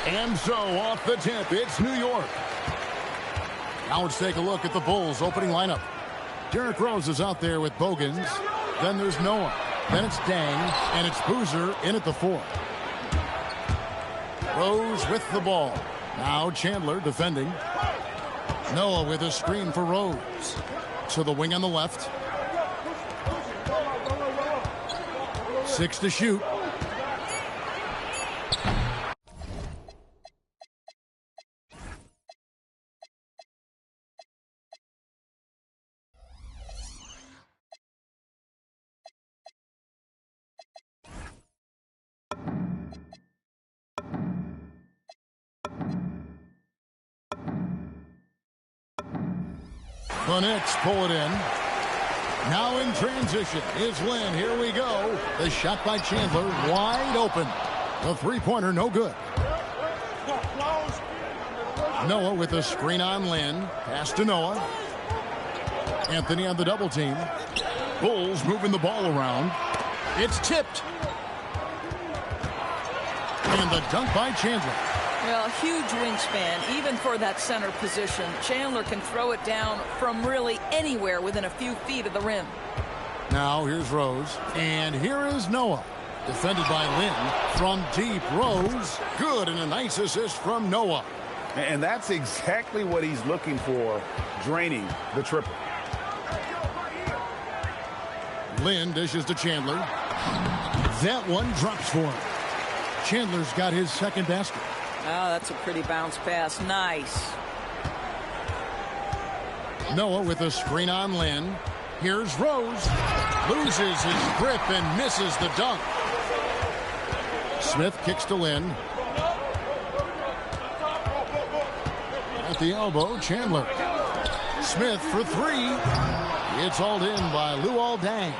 And so off the tip, it's New York. Now let's take a look at the Bulls' opening lineup. Derrick Rose is out there with Bogans. Then there's Noah. Then it's Dang. And it's Boozer in at the 4. Rose with the ball. Now Chandler defending. Noah with a screen for Rose. To the wing on the left. 6 to shoot. The Knicks pull it in. Now in transition is Lynn. Here we go. The shot by Chandler wide open. The three-pointer no good. Noah with a screen on Lynn. Pass to Noah. Anthony on the double team. Bulls moving the ball around. It's tipped. And the dunk by Chandler. Well, huge wingspan, even for that center position. Chandler can throw it down from really anywhere within a few feet of the rim. Now here's Rose. And here is Noah. Defended by Lynn. From deep, Rose. Good, and a nice assist from Noah. And that's exactly what he's looking for, draining the triple. Lynn dishes to Chandler. That one drops for him. Chandler's got his second basket. Oh, that's a pretty bounce pass. Nice. Noah with a screen on Lynn. Here's Rose. Loses his grip and misses the dunk. Smith kicks to Lynn. At the elbow, Chandler. Smith for 3. It's hauled in by Luol Deng.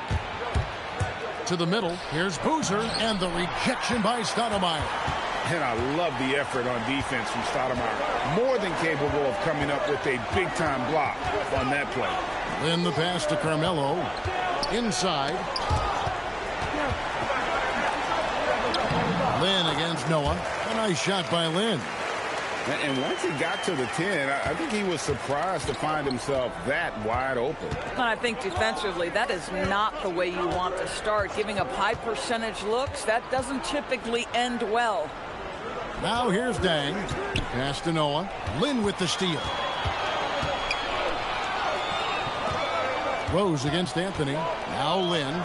To the middle, here's Boozer, and the rejection by Stoudemire. And I love the effort on defense from Stoudemire. More than capable of coming up with a big-time block on that play. Then the pass to Carmelo. Inside. Lynn against Noah. A nice shot by Lynn. And once he got to the 10, I think he was surprised to find himself that wide open. And I think defensively, that is not the way you want to start. Giving up high percentage looks, that doesn't typically end well. Now here's Dang. Pass to Noah. Lynn with the steal. Rose against Anthony. Now Lynn.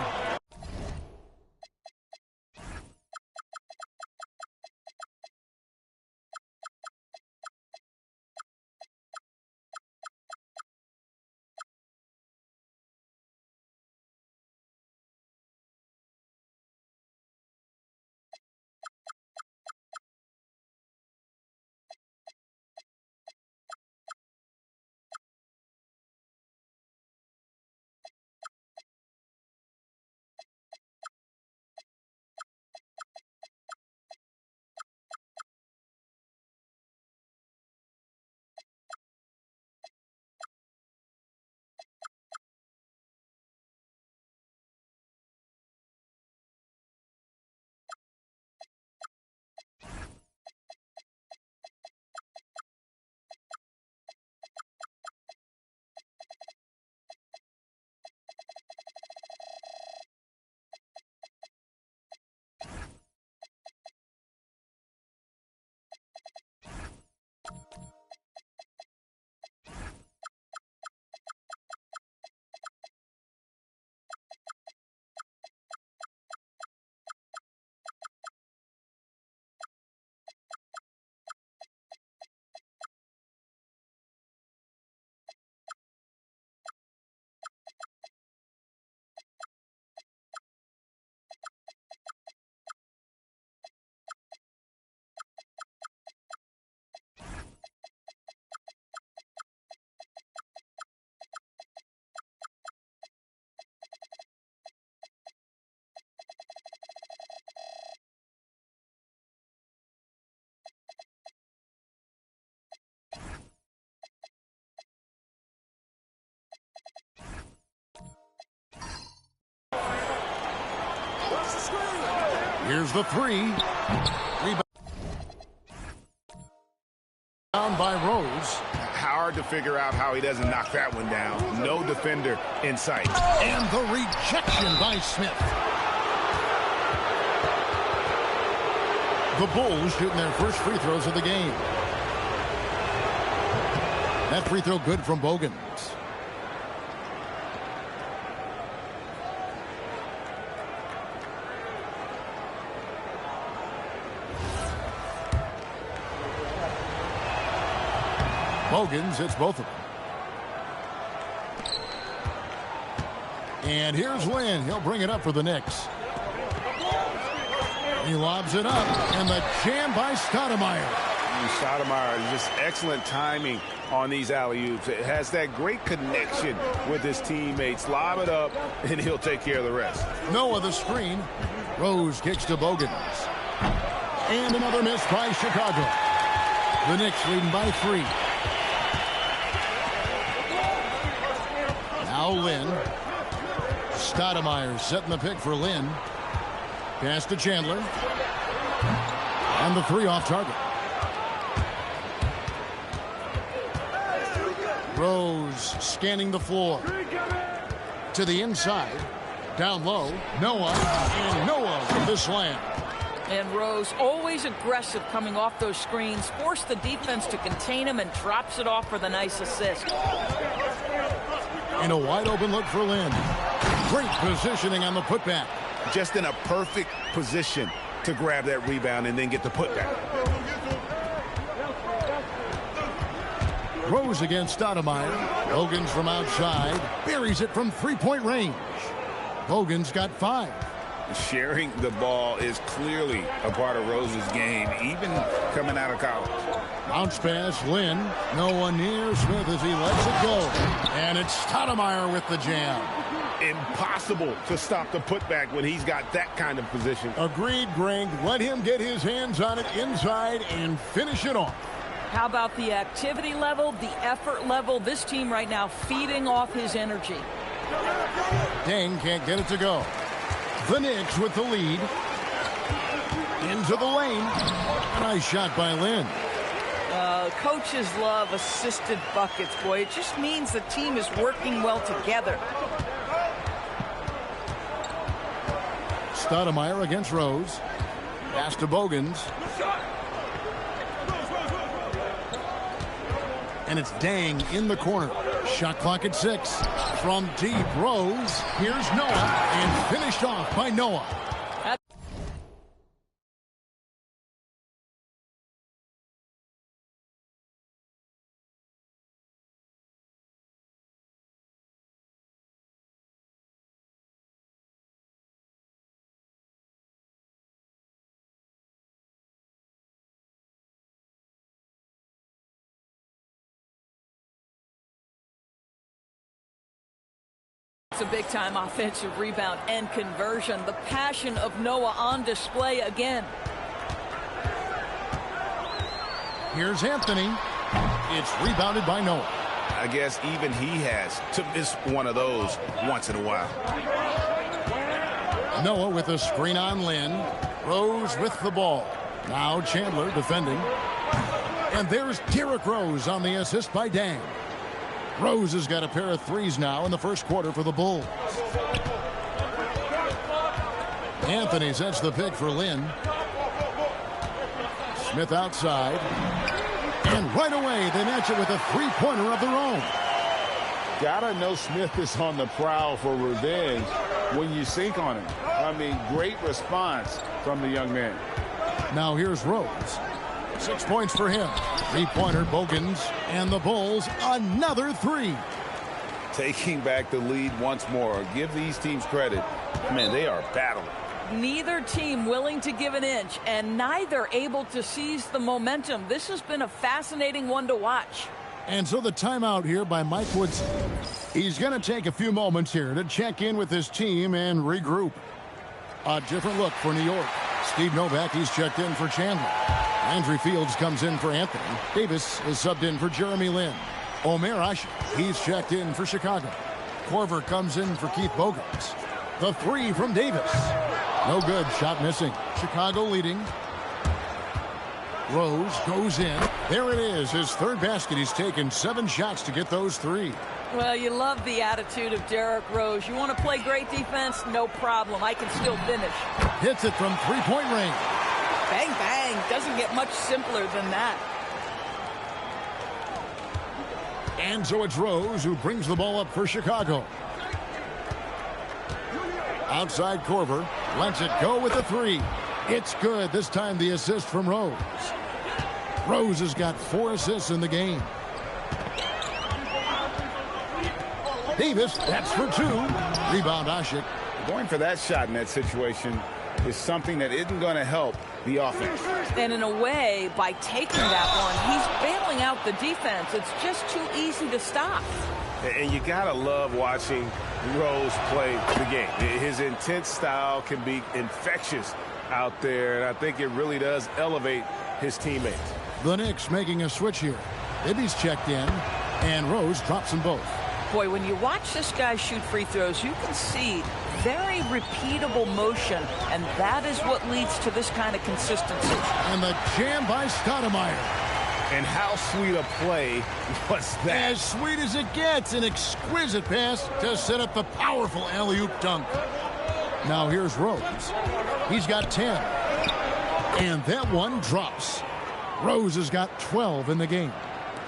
Here's the 3. Down by Rose. Hard to figure out how he doesn't knock that one down. No defender in sight. And the rejection by Smith. The Bulls shooting their first free throws of the game. That free throw good from Bogans. Bogans hits both of them. And here's Lynn. He'll bring it up for the Knicks. He lobs it up, and the jam by Stoudemire. Stoudemire, just excellent timing on these alley-oops. It has that great connection with his teammates. Lob it up, and he'll take care of the rest. Noah the screen. Rose kicks to Bogans. And another miss by Chicago. The Knicks leading by 3. Now Lynn. Stoudemire setting the pick for Lynn. Pass to Chandler. And the 3 off target. Rose scanning the floor. To the inside. Down low. Noah. And Noah with the slam. And Rose, always aggressive coming off those screens. Forced the defense to contain him and drops it off for the nice assist. And a wide open look for Lynn. Great positioning on the putback. Just in a perfect position to grab that rebound and then get the putback. Rose against Stoudemire. Bogans from outside. Buries it from three-point range. Bogans got 5. Sharing the ball is clearly a part of Rose's game, even coming out of college. Bounce pass, Lynn. No one near Smith as he lets it go. And it's Stoudemire with the jam. Impossible to stop the putback when he's got that kind of position. Agreed, Greg. Let him get his hands on it inside and finish it off. How about the activity level, the effort level? This team right now feeding off his energy. Deng can't get it to go. The Knicks with the lead. Into the lane. Nice shot by Lynn. Coaches love assisted buckets, boy. It just means the team is working well together. Stoudemire against Rose. Pass to Bogans. And it's Deng in the corner. Shot clock at 6. From deep, Rose. Here's Noah. And finished off by Noah. It's a big-time offensive rebound and conversion. The passion of Noah on display again. Here's Anthony. It's rebounded by Noah. I guess even he has to miss one of those once in a while. Noah with a screen on Lynn. Rose with the ball. Now Chandler defending. And there's Derrick Rose on the assist by Deng. Rose has got a pair of 3s now in the first quarter for the Bulls. Anthony sets the pick for Lynn. Smith outside. And right away they match it with a 3-pointer of their own. Gotta know Smith is on the prowl for revenge when you sink on him. I mean, great response from the young man. Now here's Rose. 6 points for him. 3-pointer, Bogans, and the Bulls another 3. Taking back the lead once more. Give these teams credit. Man, they are battling. Neither team willing to give an inch, and neither able to seize the momentum. This has been a fascinating one to watch. And so the timeout here by Mike Woodson. He's going to take a few moments here to check in with his team and regroup. A different look for New York. Steve Novak, he's checked in for Chandler. Andrew Fields comes in for Anthony. Davis is subbed in for Jeremy Lin. Omer Ashe, he's checked in for Chicago. Korver comes in for Keith Bogans. The 3 from Davis. No good, shot missing. Chicago leading. Rose goes in. There it is, his third basket. He's taken 7 shots to get those 3. Well, you love the attitude of Derrick Rose. You want to play great defense? No problem. I can still finish. Hits it from three-point range. Bang, bang. Doesn't get much simpler than that. And so it's Rose who brings the ball up for Chicago. Outside Korver. Lets it go with the 3. It's good. This time the assist from Rose. Rose has got 4 assists in the game. Davis, that's for 2. Rebound Asik. Going for that shot in that situation is something that isn't going to help the offense. And in a way, by taking that one, he's bailing out the defense. It's just too easy to stop. And you got to love watching Rose play the game. His intense style can be infectious out there, and I think it really does elevate his teammates. The Knicks making a switch here. Ibby's checked in, and Rose drops them both. Boy, when you watch this guy shoot free throws, you can see very repeatable motion, and that is what leads to this kind of consistency. And the jam by Stoudemire. And how sweet a play was that? As sweet as it gets, an exquisite pass to set up the powerful alley-oop dunk. Now here's Rose. He's got 10. And that one drops. Rose has got 12 in the game.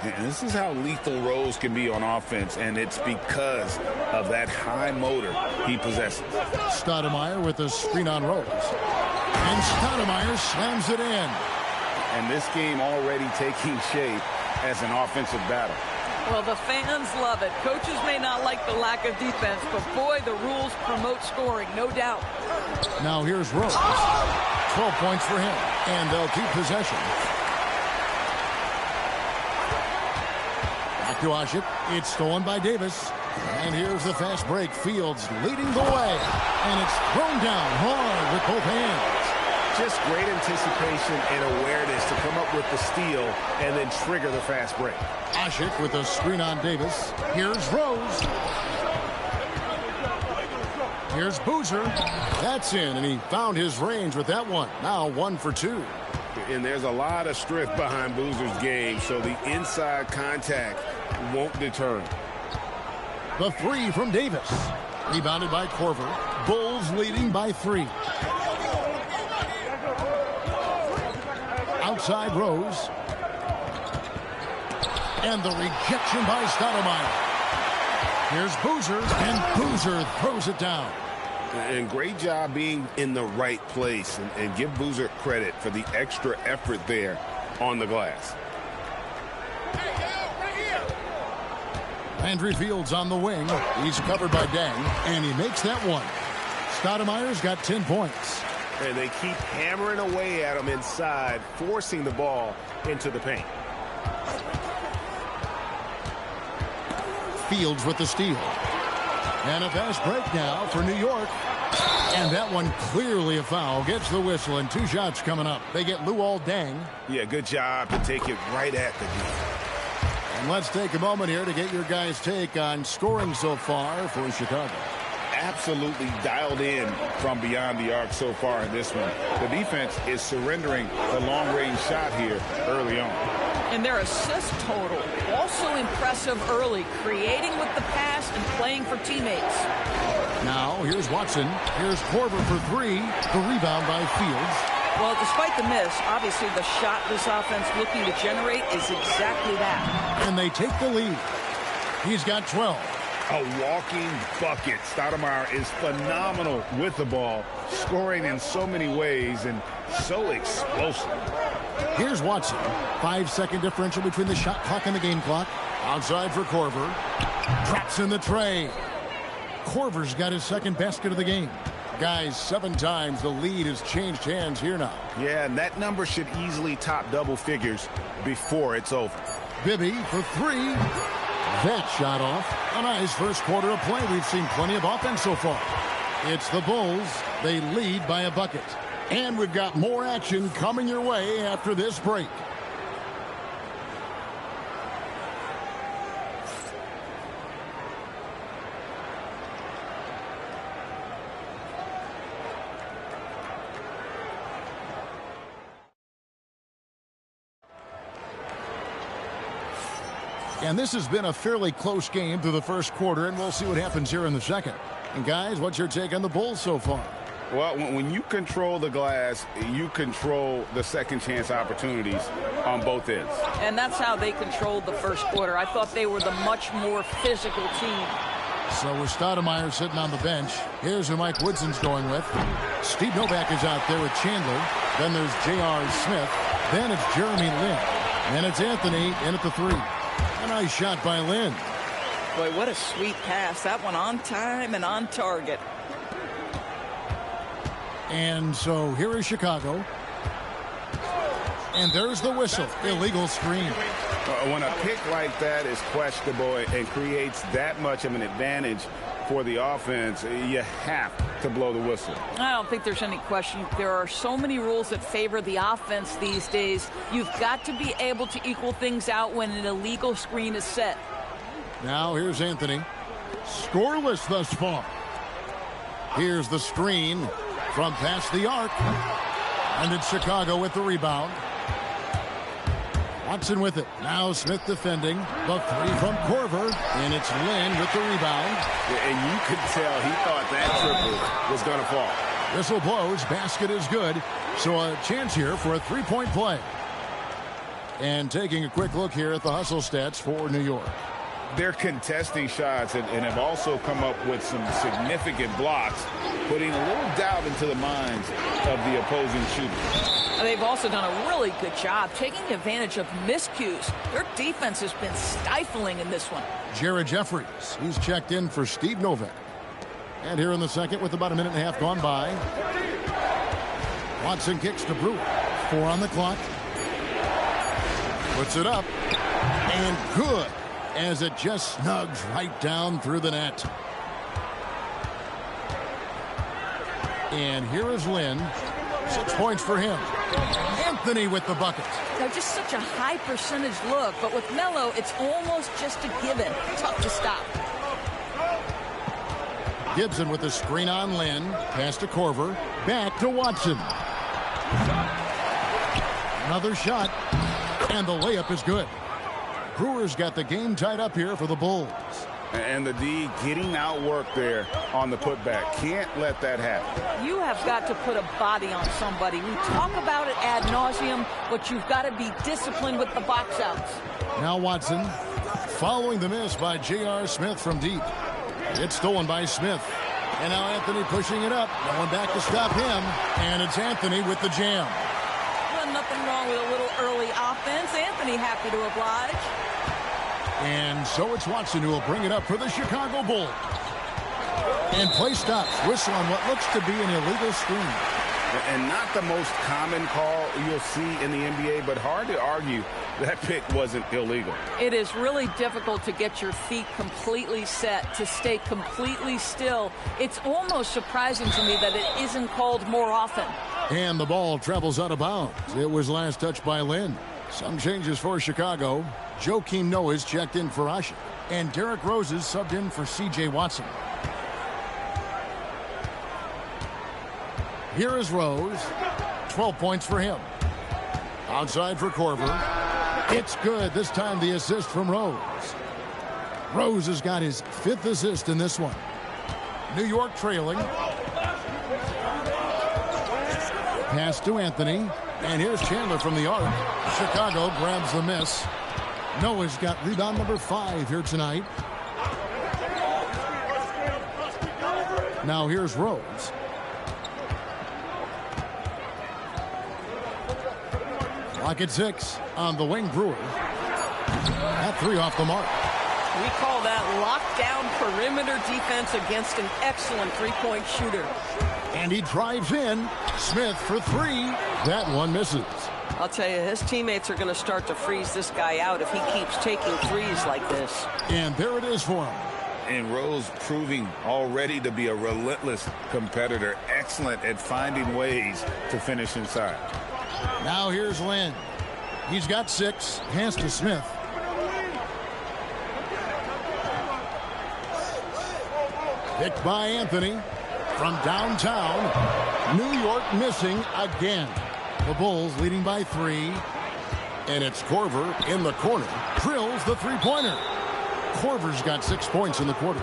And this is how lethal Rose can be on offense, and it's because of that high motor he possesses. Stoudemire with a screen on Rose. And Stoudemire slams it in. And this game already taking shape as an offensive battle. Well, the fans love it. Coaches may not like the lack of defense, but boy, the rules promote scoring, no doubt. Now here's Rose. 12 points for him, and they'll keep possession. To Asik. It's stolen by Davis. And here's the fast break. Fields leading the way. And it's thrown down hard with both hands. Just great anticipation and awareness to come up with the steal and then trigger the fast break. Asik with a screen on Davis. Here's Rose. Here's Boozer. That's in, and he found his range with that one. Now 1 for 2. And there's a lot of strength behind Boozer's game, so the inside contact won't deter him. The 3 from Davis. Rebounded by Korver. Bulls leading by 3. Outside Rose. And the rejection by Stoudemire. Here's Boozer, and Boozer throws it down. And great job being in the right place, and give Boozer credit for the extra effort there on the glass. Landry Fields on the wing. He's covered by Dang, and he makes that one. Stoudemire's got 10 points. And they keep hammering away at him inside, forcing the ball into the paint. Fields with the steal. And a fast break now for New York. And that one clearly a foul. Gets the whistle, and 2 shots coming up. They get Luol Deng. Yeah, good job to take it right at the D. And let's take a moment here to get your guys' take on scoring so far for Chicago. Absolutely dialed in from beyond the arc so far in this one. The defense is surrendering the long-range shot here early on. And their assist total, also impressive early, creating with the pass and playing for teammates. Now, here's Watson. Here's Korver for 3. The rebound by Fields. Well, despite the miss, obviously the shot this offense looking to generate is exactly that. And they take the lead. He's got 12. A walking bucket. Stoudemire is phenomenal with the ball, scoring in so many ways and so explosive. Here's Watson. 5-second differential between the shot clock and the game clock. Outside for Korver. Drops in the tray. Korver's got his second basket of the game. Guys, 7 times the lead has changed hands here now. Yeah, and that number should easily top double figures before it's over. Bibby for 3. That shot off. A nice first quarter of play. We've seen plenty of offense so far. It's the Bulls. They lead by a bucket. And we've got more action coming your way after this break. And this has been a fairly close game through the first quarter, and we'll see what happens here in the second. And guys, what's your take on the Bulls so far? Well, when you control the glass, you control the second chance opportunities on both ends. And that's how they controlled the first quarter. I thought they were the much more physical team. So with Stoudemire sitting on the bench, here's who Mike Woodson's going with. Steve Novak is out there with Chandler. Then there's J.R. Smith. Then it's Jeremy Lin. And it's Anthony in at the 3. A nice shot by Lin. Boy, what a sweet pass. That one on time and on target. And so here is Chicago. And there's the whistle. Illegal screen. When a pick like that is questionable and creates that much of an advantage for the offense, you have to blow the whistle. I don't think there's any question. There are so many rules that favor the offense these days. You've got to be able to equal things out when an illegal screen is set. Now here's Anthony. Scoreless thus far. Here's the screen from past the arc. And it's Chicago with the rebound. Watson with it. Now Smith defending. The 3 from Korver. And it's Lin with the rebound. And you could tell he thought that triple was going to fall. Whistle blows. Basket is good. So a chance here for a 3-point play. And taking a quick look here at the hustle stats for New York. They're contesting shots and have also come up with some significant blocks, putting a little doubt into the minds of the opposing shooters. They've also done a really good job taking advantage of miscues. Their defense has been stifling in this one. Jared Jeffries, he's checked in for Steve Novak. And here in the second with about a minute and a half gone by. Watson kicks to Brewer. 4 on the clock. Puts it up. And good, as it just snugs right down through the net. And here is Lin. 6 points for him. Anthony with the bucket. They're just such a high percentage look, but with Melo, it's almost just a given. Tough to stop. Gibson with the screen on Lin. Pass to Korver. Back to Watson. Another shot. And the layup is good. Brewer's got the game tied up here for the Bulls. And the D getting outworked there on the putback. Can't let that happen. You have got to put a body on somebody. We talk about it ad nauseum, but you've got to be disciplined with the box outs. Now Watson following the miss by J.R. Smith from deep. It's stolen by Smith. And now Anthony pushing it up. No one back to stop him. And it's Anthony with the jam. Well, nothing wrong with a little early offense. Anthony happy to oblige. And so it's Watson who will bring it up for the Chicago Bulls. And play stops. Whistle on what looks to be an illegal screen. And not the most common call you'll see in the NBA, but hard to argue that pick wasn't illegal. It is really difficult to get your feet completely set, to stay completely still. It's almost surprising to me that it isn't called more often. And the ball travels out of bounds. It was last touched by Lin. Some changes for Chicago. Joakim Noah's checked in for Asha. And Derrick Rose is subbed in for C.J. Watson. Here is Rose. 12 points for him. Outside for Korver. It's good. This time the assist from Rose. Rose has got his 5th assist in this one. New York trailing. Pass to Anthony. And here's Chandler from the arc. Chicago grabs the miss. Noah's got rebound number 5 here tonight. Now here's Rose. Clock at 6 on the wing. Brewer. That 3 off the mark. We call that lockdown perimeter defense against an excellent three-point shooter. And he drives in. Smith for 3. That one misses. I'll tell you, his teammates are going to start to freeze this guy out if he keeps taking threes like this. And there it is for him. And Rose proving already to be a relentless competitor. Excellent at finding ways to finish inside. Now here's Lin. He's got 6. Hands to Smith. Picked by Anthony from downtown. New York missing again. The Bulls leading by 3. And it's Korver in the corner. Drills the three-pointer. Korver's got 6 points in the quarter.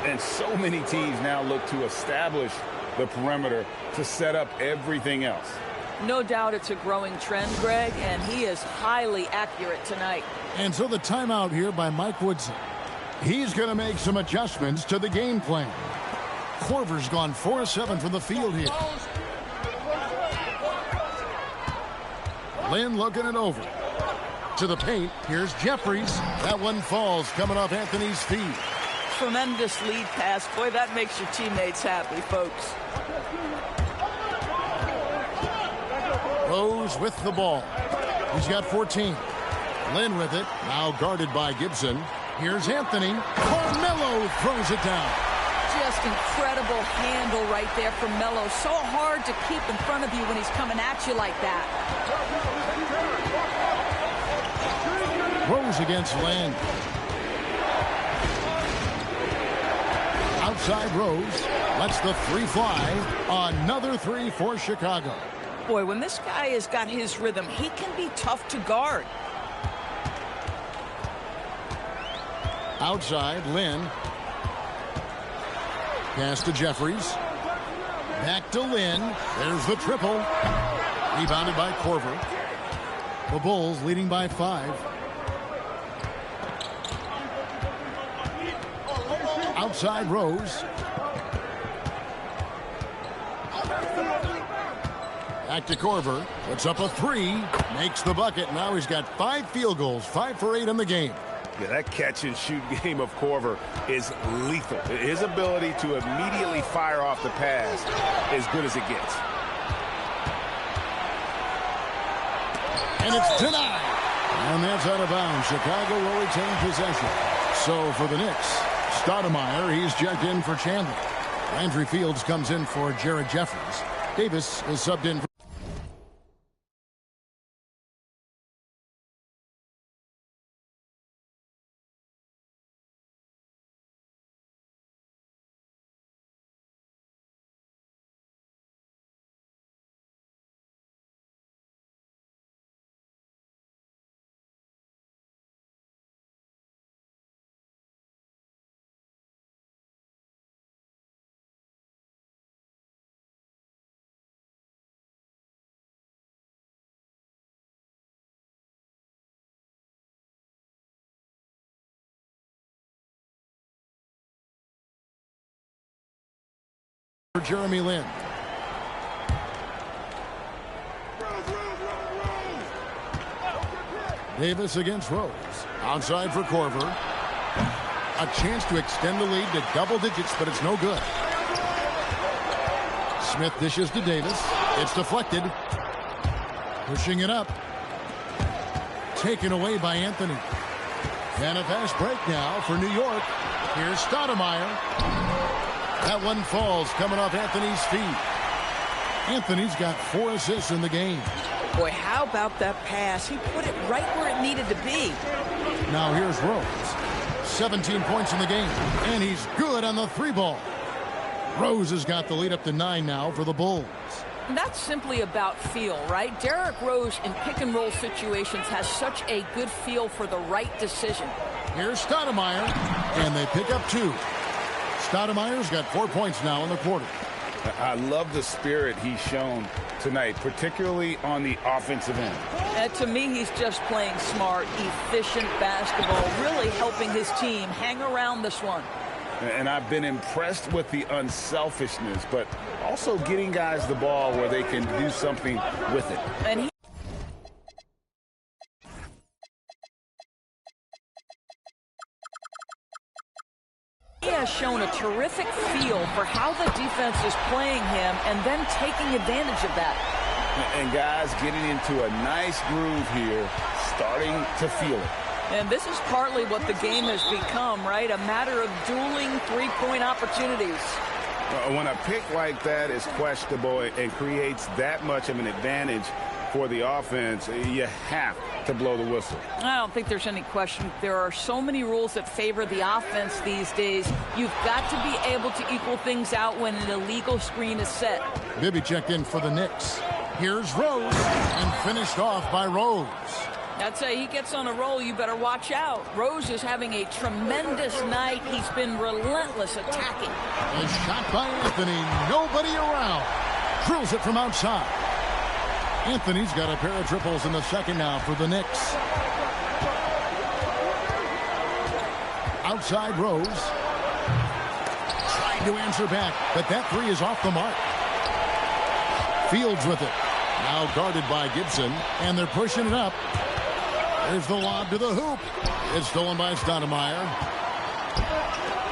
And so many teams now look to establish the perimeter to set up everything else. No doubt it's a growing trend, Greg, and he is highly accurate tonight. And so the timeout here by Mike Woodson. He's going to make some adjustments to the game plan. Korver's gone 4-7 from the field here. Lynn looking it over. To the paint. Here's Jeffries. That one falls coming off Anthony's feet. Tremendous lead pass. Boy, that makes your teammates happy, folks. Rose with the ball. He's got 14. Lynn with it. Now guarded by Gibson. Here's Anthony. Carmelo throws it down. Just incredible handle right there from Melo. So hard to keep in front of you when he's coming at you like that. Rose against Lynn. Outside Rose. Lets the three fly. Another three for Chicago. Boy, when this guy has got his rhythm, he can be tough to guard. Outside, Lynn. Pass to Jeffries. Back to Lynn. There's the triple. Rebounded by Korver. The Bulls leading by 5. Outside Rose. Back to Korver. Puts up a 3. Makes the bucket. Now he's got 5 field goals. 5 for 8 in the game. Yeah, that catch-and-shoot game of Korver is lethal. His ability to immediately fire off the pass is good as it gets. And it's denied. And that's out of bounds. Chicago will retain possession. So for the Knicks, Stoudemire, he's checked in for Chandler. Landry Fields comes in for Jared Jeffries. Davis is subbed in for Jeremy Lin. Davis against Rose. Outside for Korver. A chance to extend the lead to double digits, but it's no good. Smith dishes to Davis. It's deflected. Pushing it up. Taken away by Anthony. And a fast break now for New York. Here's Stoudemire. That one falls coming off Anthony's feet. Anthony's got 4 assists in the game. Boy, how about that pass? He put it right where it needed to be. Now here's Rose. 17 points in the game. And he's good on the 3-ball. Rose has got the lead up to 9 now for the Bulls. And that's simply about feel, right? Derrick Rose in pick-and-roll situations has such a good feel for the right decision. Here's Stoudemire. And they pick up 2. Stoudemire's got 4 points now in the quarter. I love the spirit he's shown tonight, particularly on the offensive end. To me, he's just playing smart, efficient basketball, really helping his team hang around this one. And I've been impressed with the unselfishness, but also getting guys the ball where they can do something with it. And he has shown a terrific feel for how the defense is playing him and then taking advantage of that. And guys getting into a nice groove here, starting to feel it. And this is partly what the game has become, right? A matter of dueling three-point opportunities. When a pick like that is questionable and creates that much of an advantage for the offense, you have to blow the whistle. I don't think there's any question. There are so many rules that favor the offense these days. You've got to be able to equal things out when an illegal screen is set. Bibby checked in for the Knicks. Here's Rose, and finished off by Rose. I'd say he gets on a roll, you better watch out. Rose is having a tremendous night. He's been relentless attacking. A shot by Anthony. Nobody around. Drills it from outside. Anthony's got a pair of triples in the second now for the Knicks. Outside Rose. Trying to answer back, but that three is off the mark. Fields with it. Now guarded by Gibson, and they're pushing it up. There's the lob to the hoop. It's stolen by Stoudemire.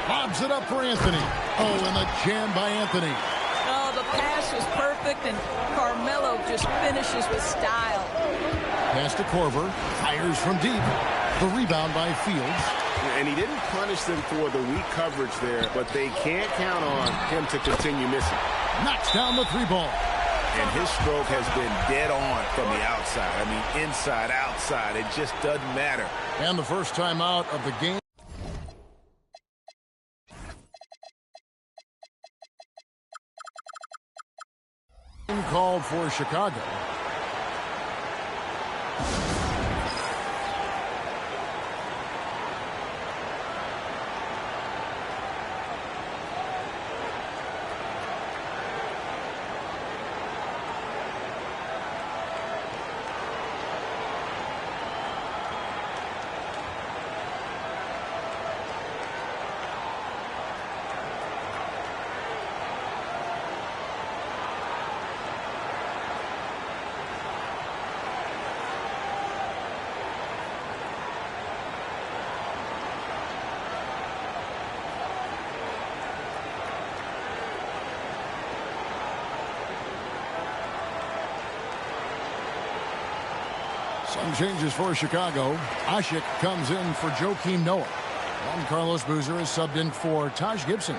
Lobs it up for Anthony. Oh, and the jam by Anthony. Oh, the pass was perfect, and Carmelo just finishes with style. Pass to Korver. Fires from deep. The rebound by Fields. And he didn't punish them for the weak coverage there, but they can't count on him to continue missing. Knocks down the three ball. And his stroke has been dead on from the outside. I mean, inside, outside. It just doesn't matter. And the first time out of the game. Called for Chicago. Some changes for Chicago. Ashik comes in for Joakim Noah. And Carlos Boozer is subbed in for Taj Gibson.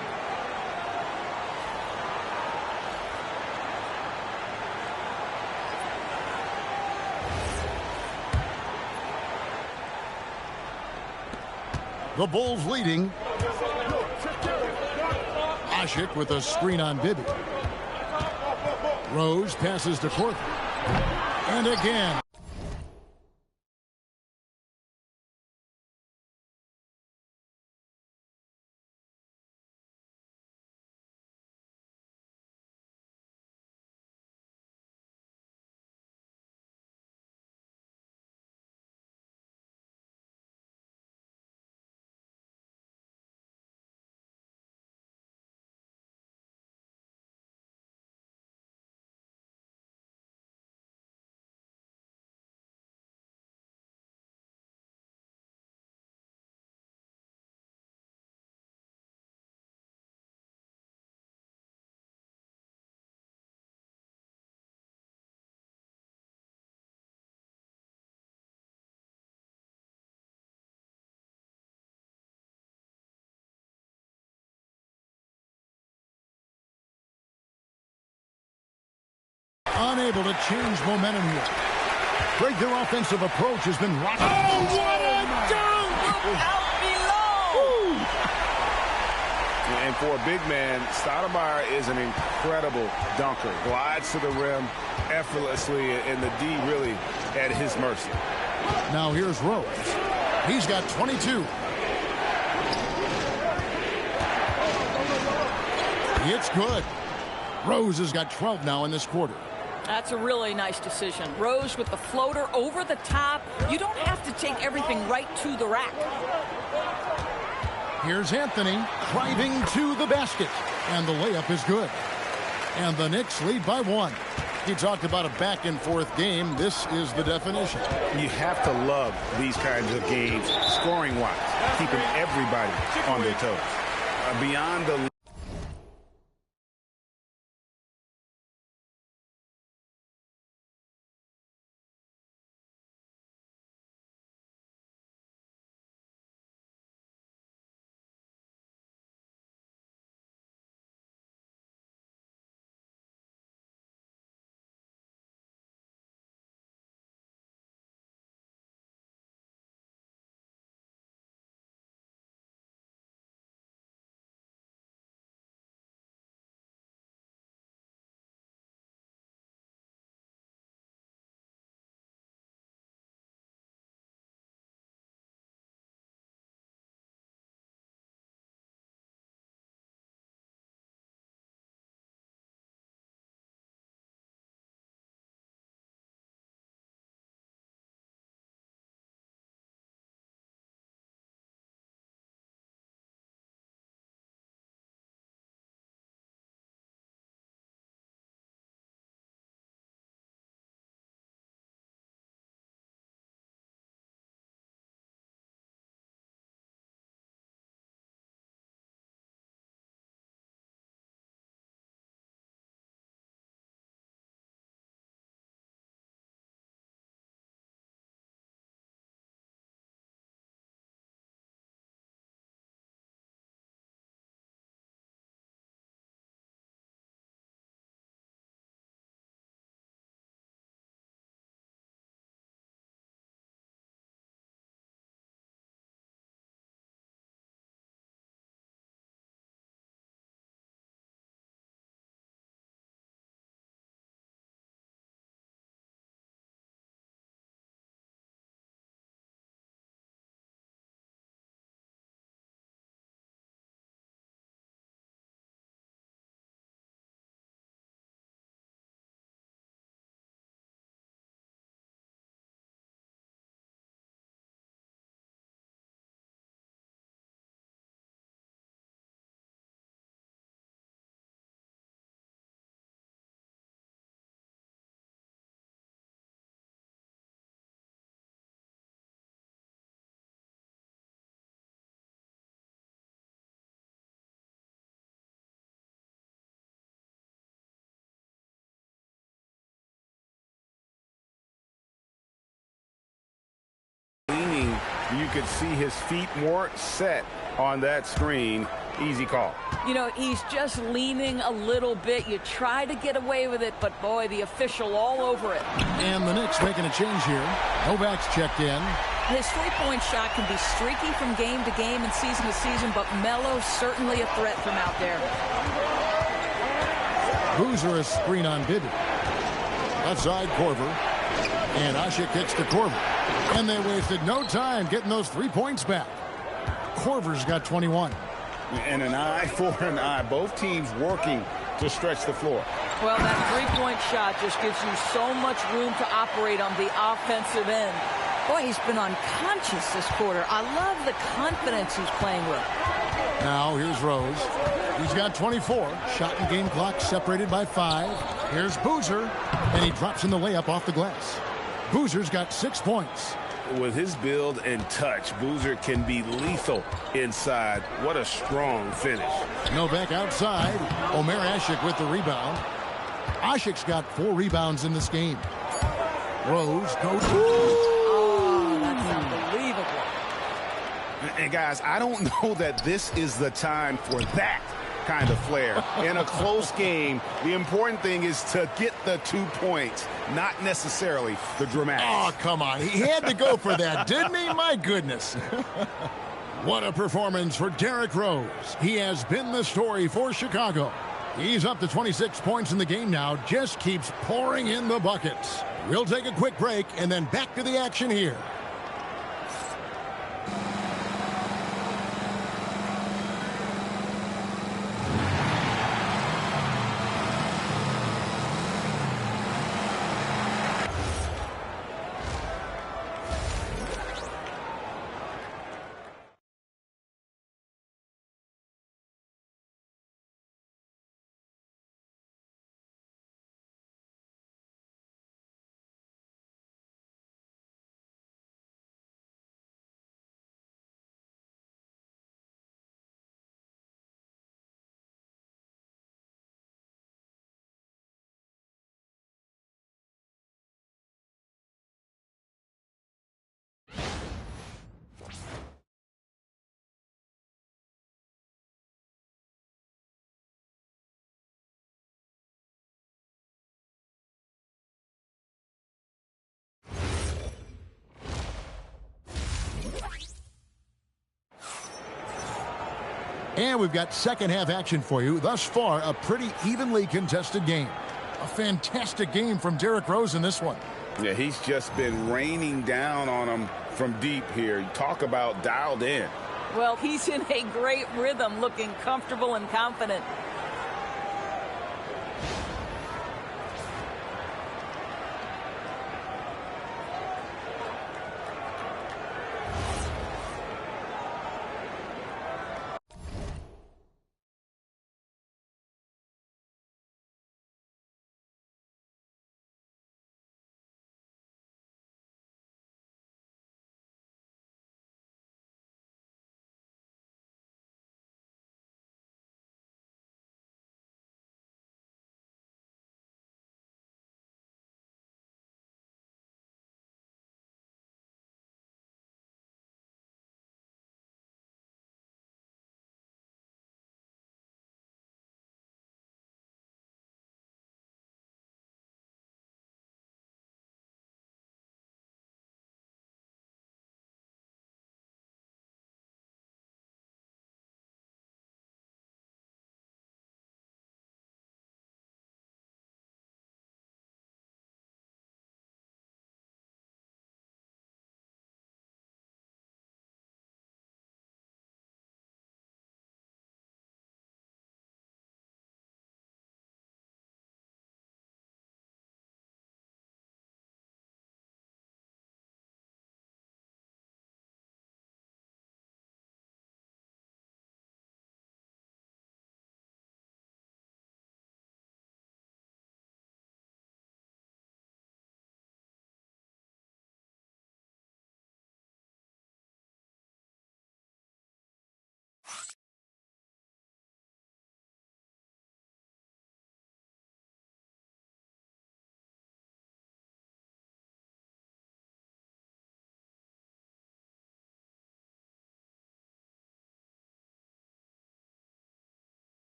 The Bulls leading. Ashik with a screen on Bibby. Rose passes to Korver. And again. Unable to change momentum here. Greg, their offensive approach has been rocky. Oh, what a dunk! Out below! And for a big man, Stoudemire is an incredible dunker. Glides to the rim effortlessly, and the D really at his mercy. Now here's Rose. He's got 22. It's good. Rose has got 12 now in this quarter. That's a really nice decision. Rose with the floater over the top. You don't have to take everything right to the rack. Here's Anthony driving to the basket. And the layup is good. And the Knicks lead by 1. He talked about a back-and-forth game. This is the definition. You have to love these kinds of games, scoring-wise, keeping everybody on their toes. Beyond the You could see his feet more set on that screen. Easy call. You know, he's just leaning a little bit. You try to get away with it, but boy, the official all over it. And the Knicks making a change here. Novak's checked in. His three-point shot can be streaky from game to game and season to season, but Melo's certainly a threat from out there. Boozer a screen on Bibby. Left side, Korver. And Ashik kicks to Korver. And they wasted no time getting those 3 points back. Korver's got 21. And an eye for an eye. Both teams working to stretch the floor. Well, that three-point shot just gives you so much room to operate on the offensive end. Boy, he's been unconscious this quarter. I love the confidence he's playing with. Now here's Rose. He's got 24. Shot and game clock separated by 5. Here's Boozer. And he drops in the layup off the glass. Boozer's got 6 points. With his build and touch, Boozer can be lethal inside. What a strong finish. Novak outside. Omer Ashik with the rebound. Ashik's got 4 rebounds in this game. Rose goes. Oh, that's unbelievable. And guys, I don't know that this is the time for that kind of flair. In a close game, the important thing is to get the 2 points, not necessarily the dramatics. Oh, come on. He had to go for that, didn't he? My goodness. What a performance for Derrick Rose. He has been the story for Chicago. He's up to 26 points in the game now, just keeps pouring in the buckets. We'll take a quick break and then back to the action here. And we've got second half action for you. Thus far, a pretty evenly contested game. A fantastic game from Derrick Rose in this one. Yeah, he's just been raining down on them from deep here. Talk about dialed in. Well, he's in a great rhythm, looking comfortable and confident.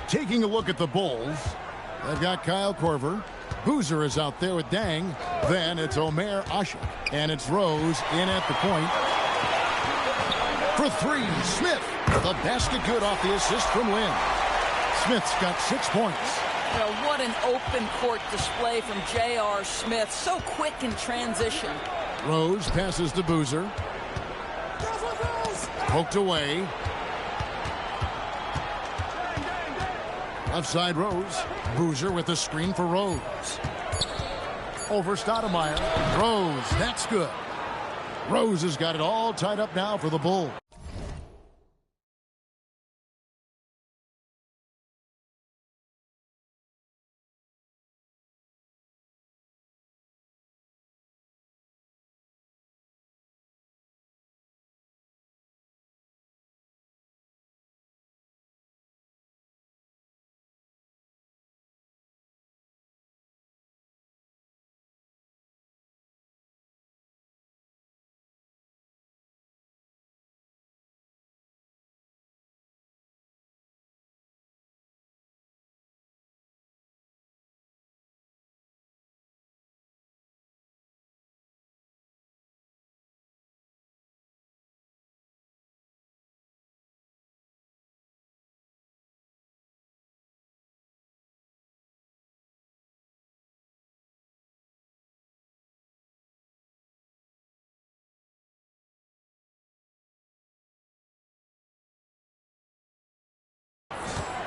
Taking a look at the Bulls, they've got Kyle Korver. Boozer is out there with Dang. Then it's Omer Ashik. And it's Rose in at the point. For three, Smith. The basket good off the assist from Lynn. Smith's got 6 points. You know, what an open court display from J.R. Smith. So quick in transition. Rose passes to Boozer. Poked away. Left side Rose. Boozer with the screen for Rose. Over Stoudemire. Rose, that's good. Rose has got it all tied up now for the Bulls.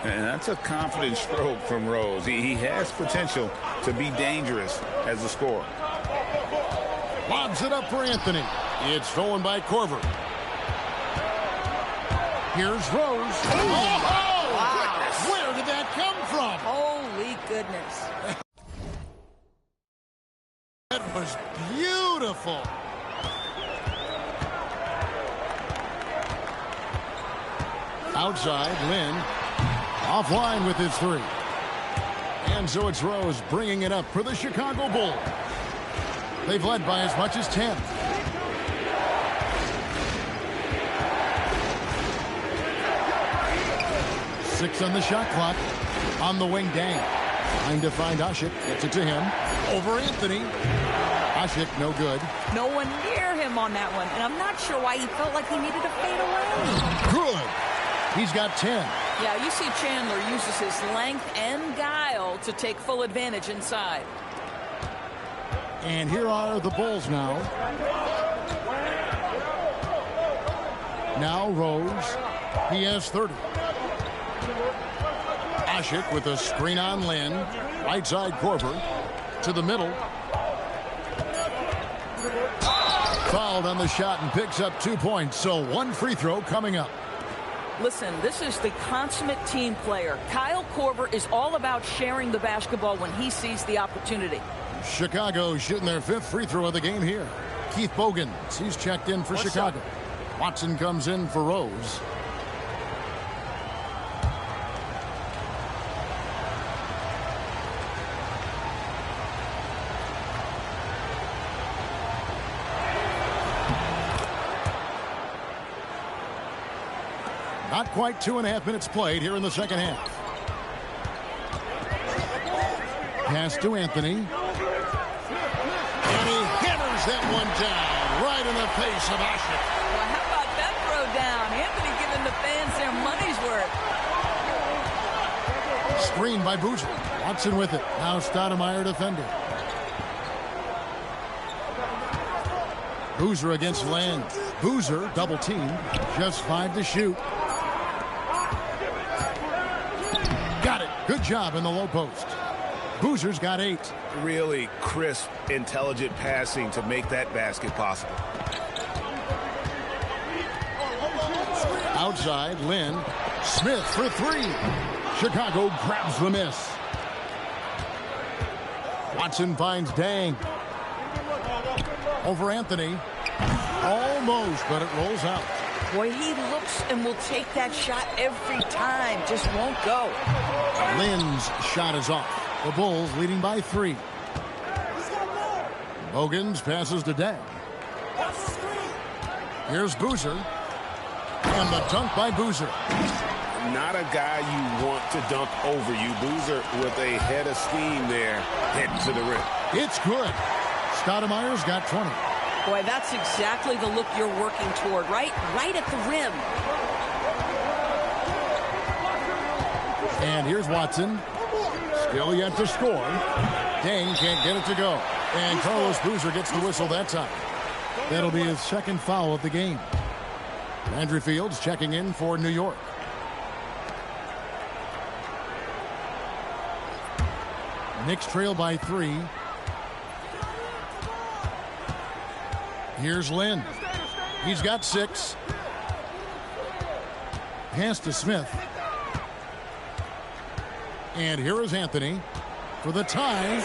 And that's a confident stroke from Rose. He has potential to be dangerous as a scorer. Lobs it up for Anthony. It's stolen by Korver. Here's Rose. Oh, Wow. where did that come from? Holy goodness. That was beautiful. Outside, Lynn. Offline with his three. And so it's Rose bringing it up for the Chicago Bulls. They've led by as much as 10. Six on the shot clock. On the wing, Dang. Trying to find Ashik. Gets it to him. Over Anthony. Ashik, no good. No one near him on that one. And I'm not sure why he felt like he needed to fade away. Good. He's got 10. Yeah, you see Chandler uses his length and guile to take full advantage inside. And here are the Bulls now. Now Rose. He has 30. Ashik with a screen on Lynn. Right side Korver. To the middle. Fouled on the shot and picks up 2 points. So one free throw coming up. Listen, this is the consummate team player. Kyle Korver is all about sharing the basketball when he sees the opportunity. Chicago shooting their 5th free throw of the game here. Keith Bogans, he's checked in for Chicago. Watson comes in for Rose. Not quite 2.5 minutes played here in the second half. Pass to Anthony. And he hammers that one down right in the face of Ashik. Well, how about that throw down? Anthony giving the fans their money's worth. Screen by Boozer. Watson with it. Now Stoudemire defending. Boozer against Land. Boozer double team. Just 5 to shoot. Got it. Good job in the low post. Boozer's got 8. Really crisp, intelligent passing to make that basket possible. Outside, Lynn. Smith for 3. Chicago grabs the miss. Watson finds Dang. Over Anthony. Almost, but it rolls out. Boy, he looks and will take that shot every time. Just won't go. Lynn's shot is off. The Bulls leading by 3. Bogans passes to Dang. Here's Boozer. And the dunk by Boozer. not a guy you want to dunk over you. Boozer with a head of steam there, heading to the rim. It's good. Stoudemire's got 20. Boy, that's exactly the look you're working toward, right? Right at the rim. And here's Watson. Still yet to score. Dang can't get it to go. And Carlos Boozer gets the whistle that time. That'll be his second foul of the game. Andrew Fields checking in for New York. Knicks trail by 3. Here's Lynn. He's got 6. Pass to Smith. And here is Anthony for the tie.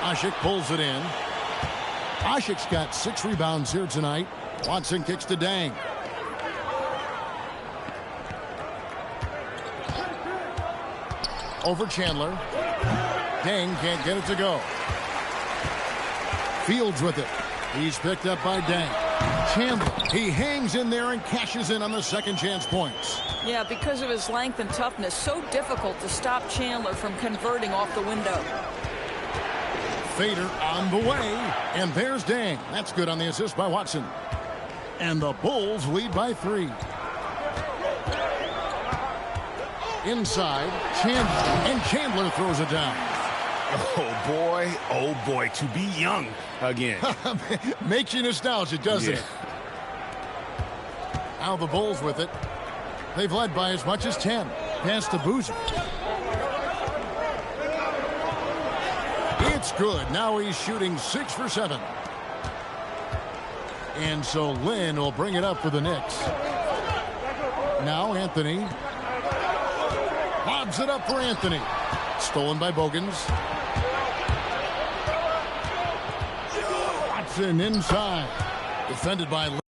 Ashik pulls it in. Ashik's got 6 rebounds here tonight. Watson kicks to Dang. Over Chandler. Dang can't get it to go. Fields with it. He's picked up by Dang. Chandler, he hangs in there and cashes in on the second chance points. Yeah, because of his length and toughness, so difficult to stop Chandler from converting off the window. Fader on the way, and there's Dang. That's good on the assist by Watson. And the Bulls lead by 3. Inside, Chandler, and Chandler throws it down. Oh boy, to be young again. Makes you nostalgic, doesn't it? Now the Bulls with it. They've led by as much as 10. Pass to Boozer. It's good. Now he's shooting 6 for 7. And so Lynn will bring it up for the Knicks. Now Anthony. Lobs it up for Anthony. Stolen by Bogans. Watson inside. Defended by Lynn.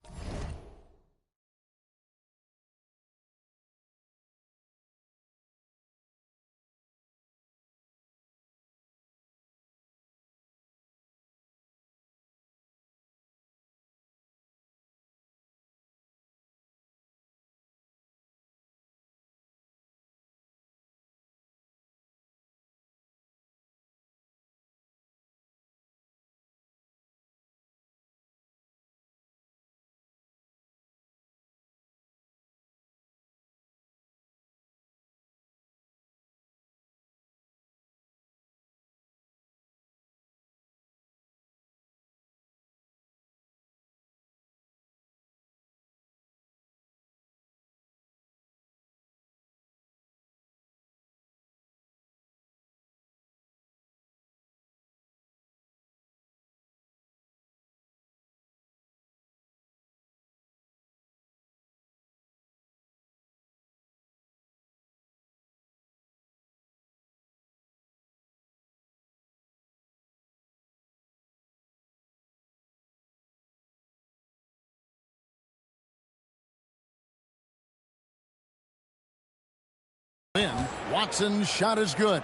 Watson's shot is good.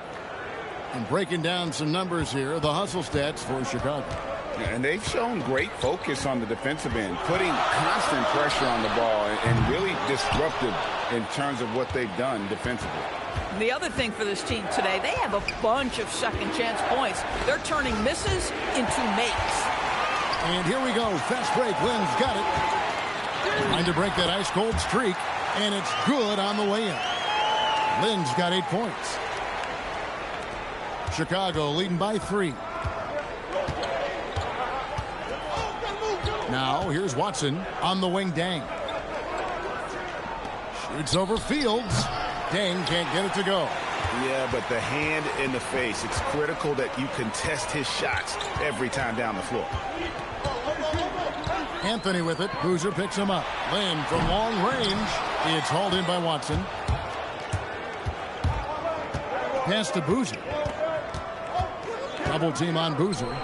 And breaking down some numbers here, the hustle stats for Chicago. And they've shown great focus on the defensive end, putting constant pressure on the ball and really disruptive in terms of what they've done defensively. The other thing for this team today, they have a bunch of second chance points. They're turning misses into makes. And here we go. Fast break. Lynn's got it. Trying to break that ice cold streak. And it's good on the way in. Lynn's got 8 points. Chicago leading by 3. Now here's Watson on the wing. Dang. Shoots over Fields. Dang can't get it to go. Yeah, but the hand in the face. It's critical that you contest his shots every time down the floor. Anthony with it. Boozer picks him up. Lynn from long range. It's hauled in by Watson. Pass to Boozer. Double team on Boozer.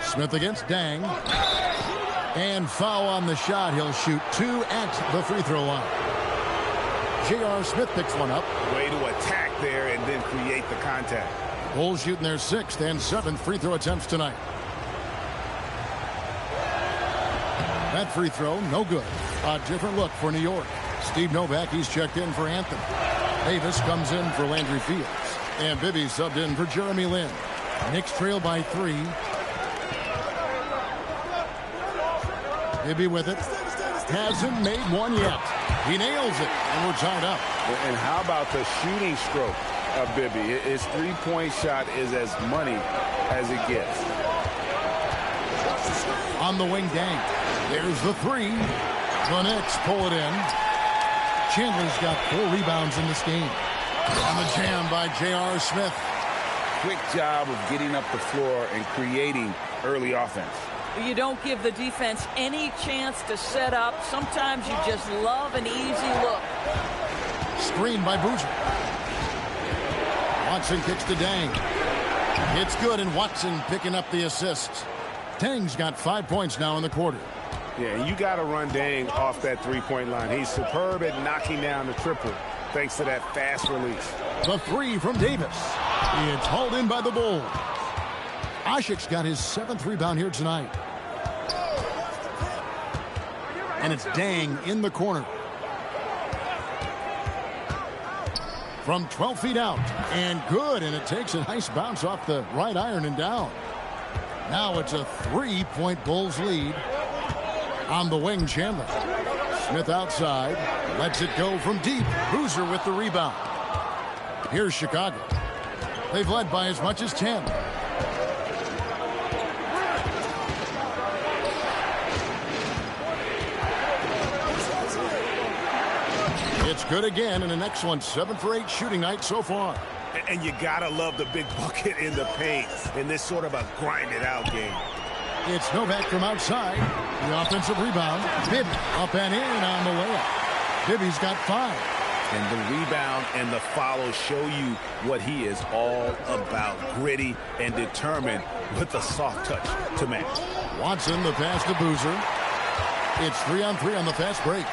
Smith against Dang. And foul on the shot. He'll shoot 2 at the free throw line. J.R. Smith picks one up. Way to attack there and then create the contact. Bulls shooting their 6th and 7th free throw attempts tonight. That free throw, no good. A different look for New York. Steve Novak, he's checked in for Anthem. Davis comes in for Landry Fields. And Bibby subbed in for Jeremy Lin. Knicks trail by 3. Bibby with it. Hasn't made one yet. He nails it, and we're tied up. And how about the shooting stroke of Bibby? His three-point shot is as money as it gets. On the wing, Dang. There's the 3. The Knicks pull it in. Chandler's got 4 rebounds in this game. On the jam by J.R. Smith. Quick job of getting up the floor and creating early offense. You don't give the defense any chance to set up. Sometimes you just love an easy look. Screen by Boozer. Watson kicks to Dang. It's good, and Watson picking up the assist. Dang's got 5 points now in the quarter. Yeah, you got to run Dang off that three-point line. He's superb at knocking down the triple thanks to that fast release. The 3 from Davis. It's hauled in by the Bulls. Ashik's got his 7th rebound here tonight. And it's Dang in the corner. From 12 feet out. And good. And it takes a nice bounce off the right iron and down. Now it's a 3-point Bulls lead. On the wing, Chandler. Smith outside. Lets it go from deep. Boozer with the rebound. Here's Chicago. They've led by as much as 10. It's good again, and an excellent 7 for 8 shooting night so far. And you got to love the big bucket in the paint in this sort of a grind-it-out game. It's Novak from outside. The offensive rebound. Bibby up and in on the layup. Bibby's got 5. And the rebound and the follow show you what he is all about. Gritty and determined with the soft touch to match. Watson, the pass to Boozer. It's 3-on-3 on the fast break.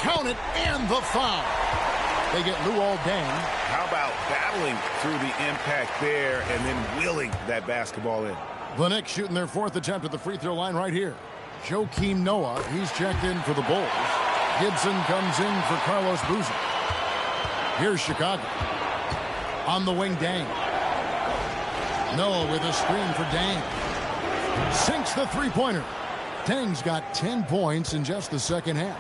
Count it, and the foul. They get Luol Deng. How about battling through the impact there and then wheeling that basketball in? The Knicks shooting their 4th attempt at the free throw line right here. Joakim Noah, he's checked in for the Bulls. Gibson comes in for Carlos Boozer. Here's Chicago. On the wing, Dang. Noah with a screen for Dang. Sinks the three-pointer. Dang's got 10 points in just the second half.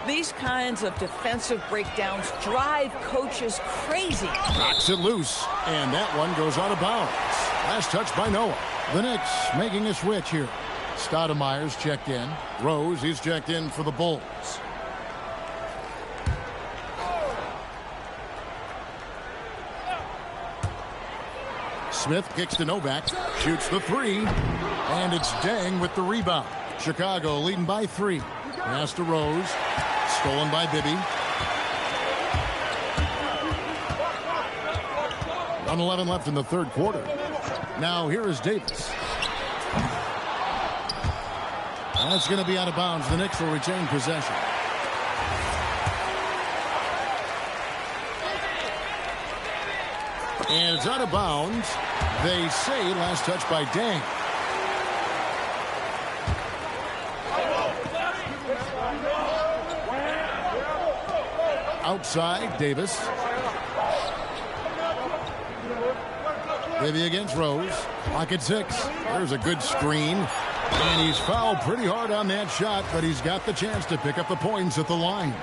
These kinds of defensive breakdowns drive coaches crazy. Knocks it loose, and that one goes out of bounds. Last touch by Noah. The Knicks making a switch here. Stoudemire's checked in. Rose, he's checked in for the Bulls. Smith kicks to Novak, shoots the 3, and it's Dang with the rebound. Chicago leading by 3. Pass to Rose, stolen by Bibby. 1:11 left in the third quarter. Now here is Davis. That's going to be out of bounds. The Knicks will retain possession. And it's out of bounds. They say last touch by Dang. Outside, Davis. Bibby against Rose. Pocket 6. There's a good screen. And he's fouled pretty hard on that shot, but he's got the chance to pick up the points at the line.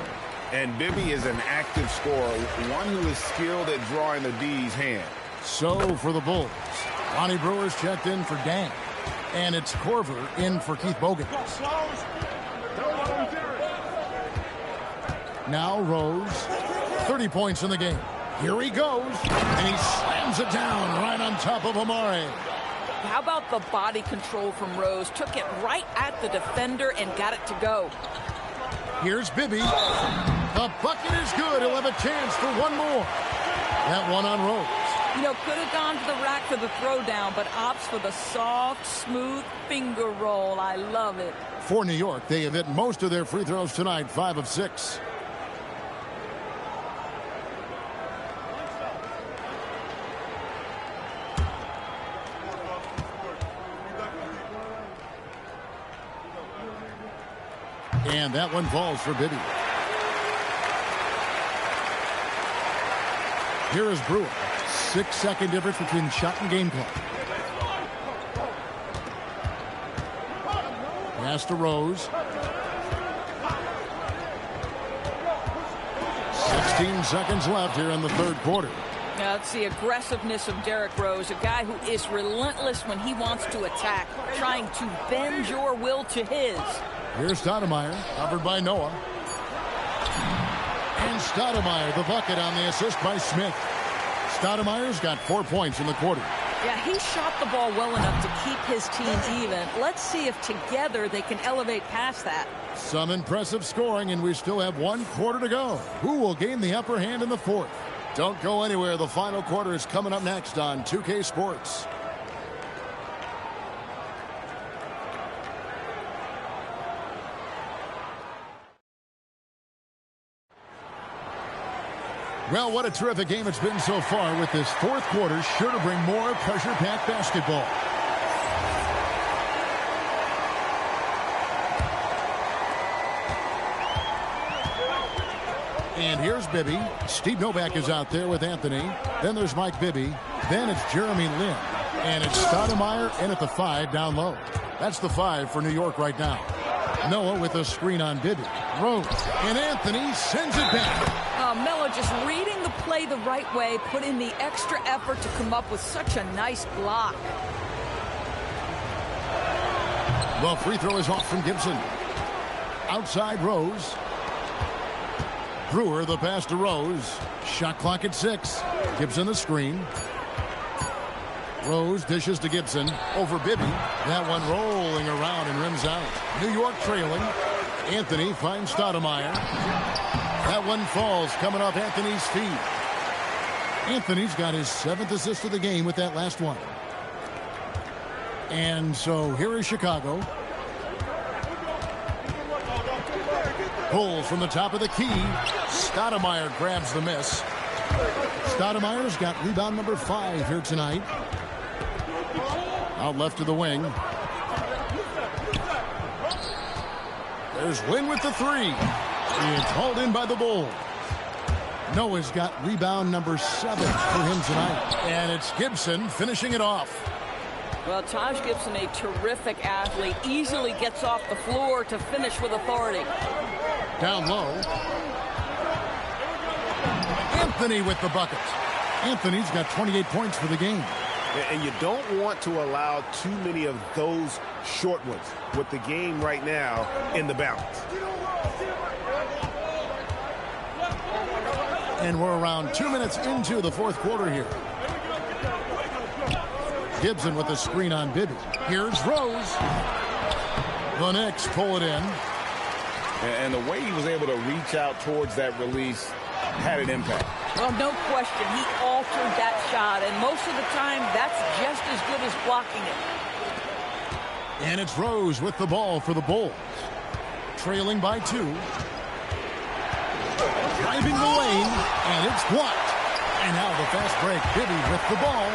And Bibby is an active scorer, one who is skilled at drawing the D's hand. So for the Bulls, Lonnie Brewer's checked in for Dang. And it's Korver in for Keith Bogans. Now Rose, 30 points in the game. Here he goes, and he slams it down right on top of Amare. How about the body control from Rose? Took it right at the defender and got it to go. Here's Bibby. The bucket is good. He'll have a chance for one more. That one on Rose. You know, could have gone to the rack for the throwdown, but opts for the soft, smooth finger roll. I love it. For New York, they have hit most of their free throws tonight, 5 of 6. And that one falls for Bibby. Here is Brewer. 6-second difference between shot and game clock. Pass to Rose. 16 seconds left here in the third quarter. Now, it's the aggressiveness of Derrick Rose, a guy who is relentless when he wants to attack, trying to bend your will to his. Here's Stoudemire, covered by Noah. And Stoudemire, the bucket on the assist by Smith. Stoudemire's got 4 points in the quarter. Yeah, he shot the ball well enough to keep his team even. Let's see if together they can elevate past that. Some impressive scoring, and we still have 1 quarter to go. Who will gain the upper hand in the fourth? Don't go anywhere. The final quarter is coming up next on 2K Sports. Well, what a terrific game it's been so far, with this fourth quarter sure to bring more pressure-packed basketball. And here's Bibby. Steve Novak is out there with Anthony. Then there's Mike Bibby. Then it's Jeremy Lin. And it's Stoudemire in at the 5 down low. That's the 5 for New York right now. Noah with a screen on Bibby. Rose. And Anthony sends it back. Melo just reading the play the right way, put in the extra effort to come up with such a nice block. The free throw is off from Gibson. Outside Rose. Brewer, the pass to Rose. Shot clock at 6. Gibson the screen. Rose dishes to Gibson. Over Bibby. That one rolling around and rims out. New York trailing. Anthony finds Stoudemire. That one falls, coming off Anthony's feet. Anthony's got his 7th assist of the game with that last one. And so here is Chicago. Pulls from the top of the key. Stoudemire grabs the miss. Stoudemire's got rebound number 5 here tonight. Out left to the wing. There's Lin with the 3. It's hauled in by the Bulls. Noah's got rebound number 7 for him tonight. And it's Gibson finishing it off. Well, Taj Gibson, a terrific athlete, easily gets off the floor to finish with authority. Down low. Anthony with the bucket. Anthony's got 28 points for the game. And you don't want to allow too many of those short ones with the game right now in the balance. And we're around 2 minutes into the fourth quarter here. Gibson with the screen on Bibby. Here's Rose. The Knicks pull it in. And the way he was able to reach out towards that release had an impact. Well, no question. He altered that shot, and most of the time, that's just as good as blocking it. And it's Rose with the ball for the Bulls. Trailing by 2. Driving the lane, and it's blocked. And now the fast break. Bibby with the ball.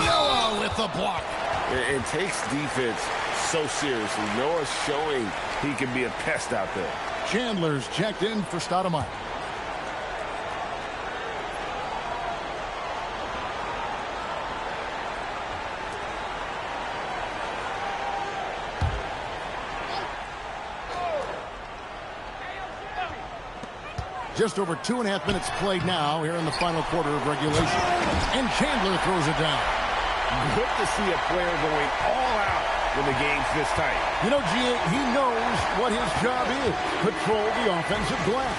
Noah with the block. It takes defense so seriously. Noah's showing he can be a pest out there. Chandler's checked in for Stoudemire. Just over 2.5 minutes played now here in the final quarter of regulation. And Chandler throws it down. Good to see a player going all out when the game's this tight. You know, G.A., he knows what his job is. Control the offensive glass.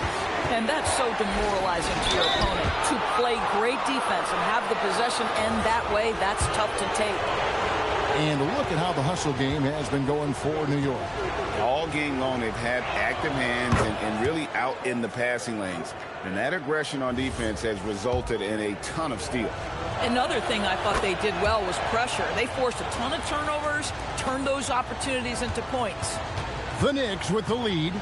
And that's so demoralizing to your opponent. To play great defense and have the possession end that way, that's tough to take. And look at how the hustle game has been going for New York. All game long, they've had active hands and really out in the passing lanes. And that aggression on defense has resulted in a ton of steals. Another thing I thought they did well was pressure. They forced a ton of turnovers, turned those opportunities into points. The Knicks with the lead.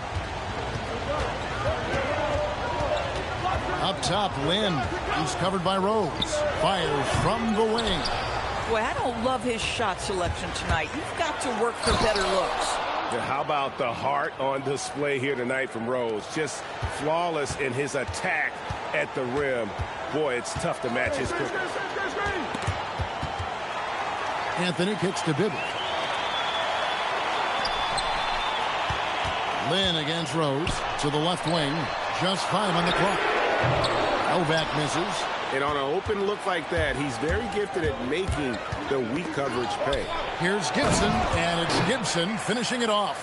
Up top, Lin. He's covered by Rose. Fires from the wing. Boy, I don't love his shot selection tonight. You've got to work for better looks. How about the heart on display here tonight from Rose? Just flawless in his attack at the rim. Boy, it's tough to match his quickness. Anthony kicks to Bibby. Lynn against Rose to the left wing. Just 5 on the clock. Novak misses. And on an open look like that, he's very gifted at making the weak coverage pay. Here's Gibson, and it's Gibson finishing it off.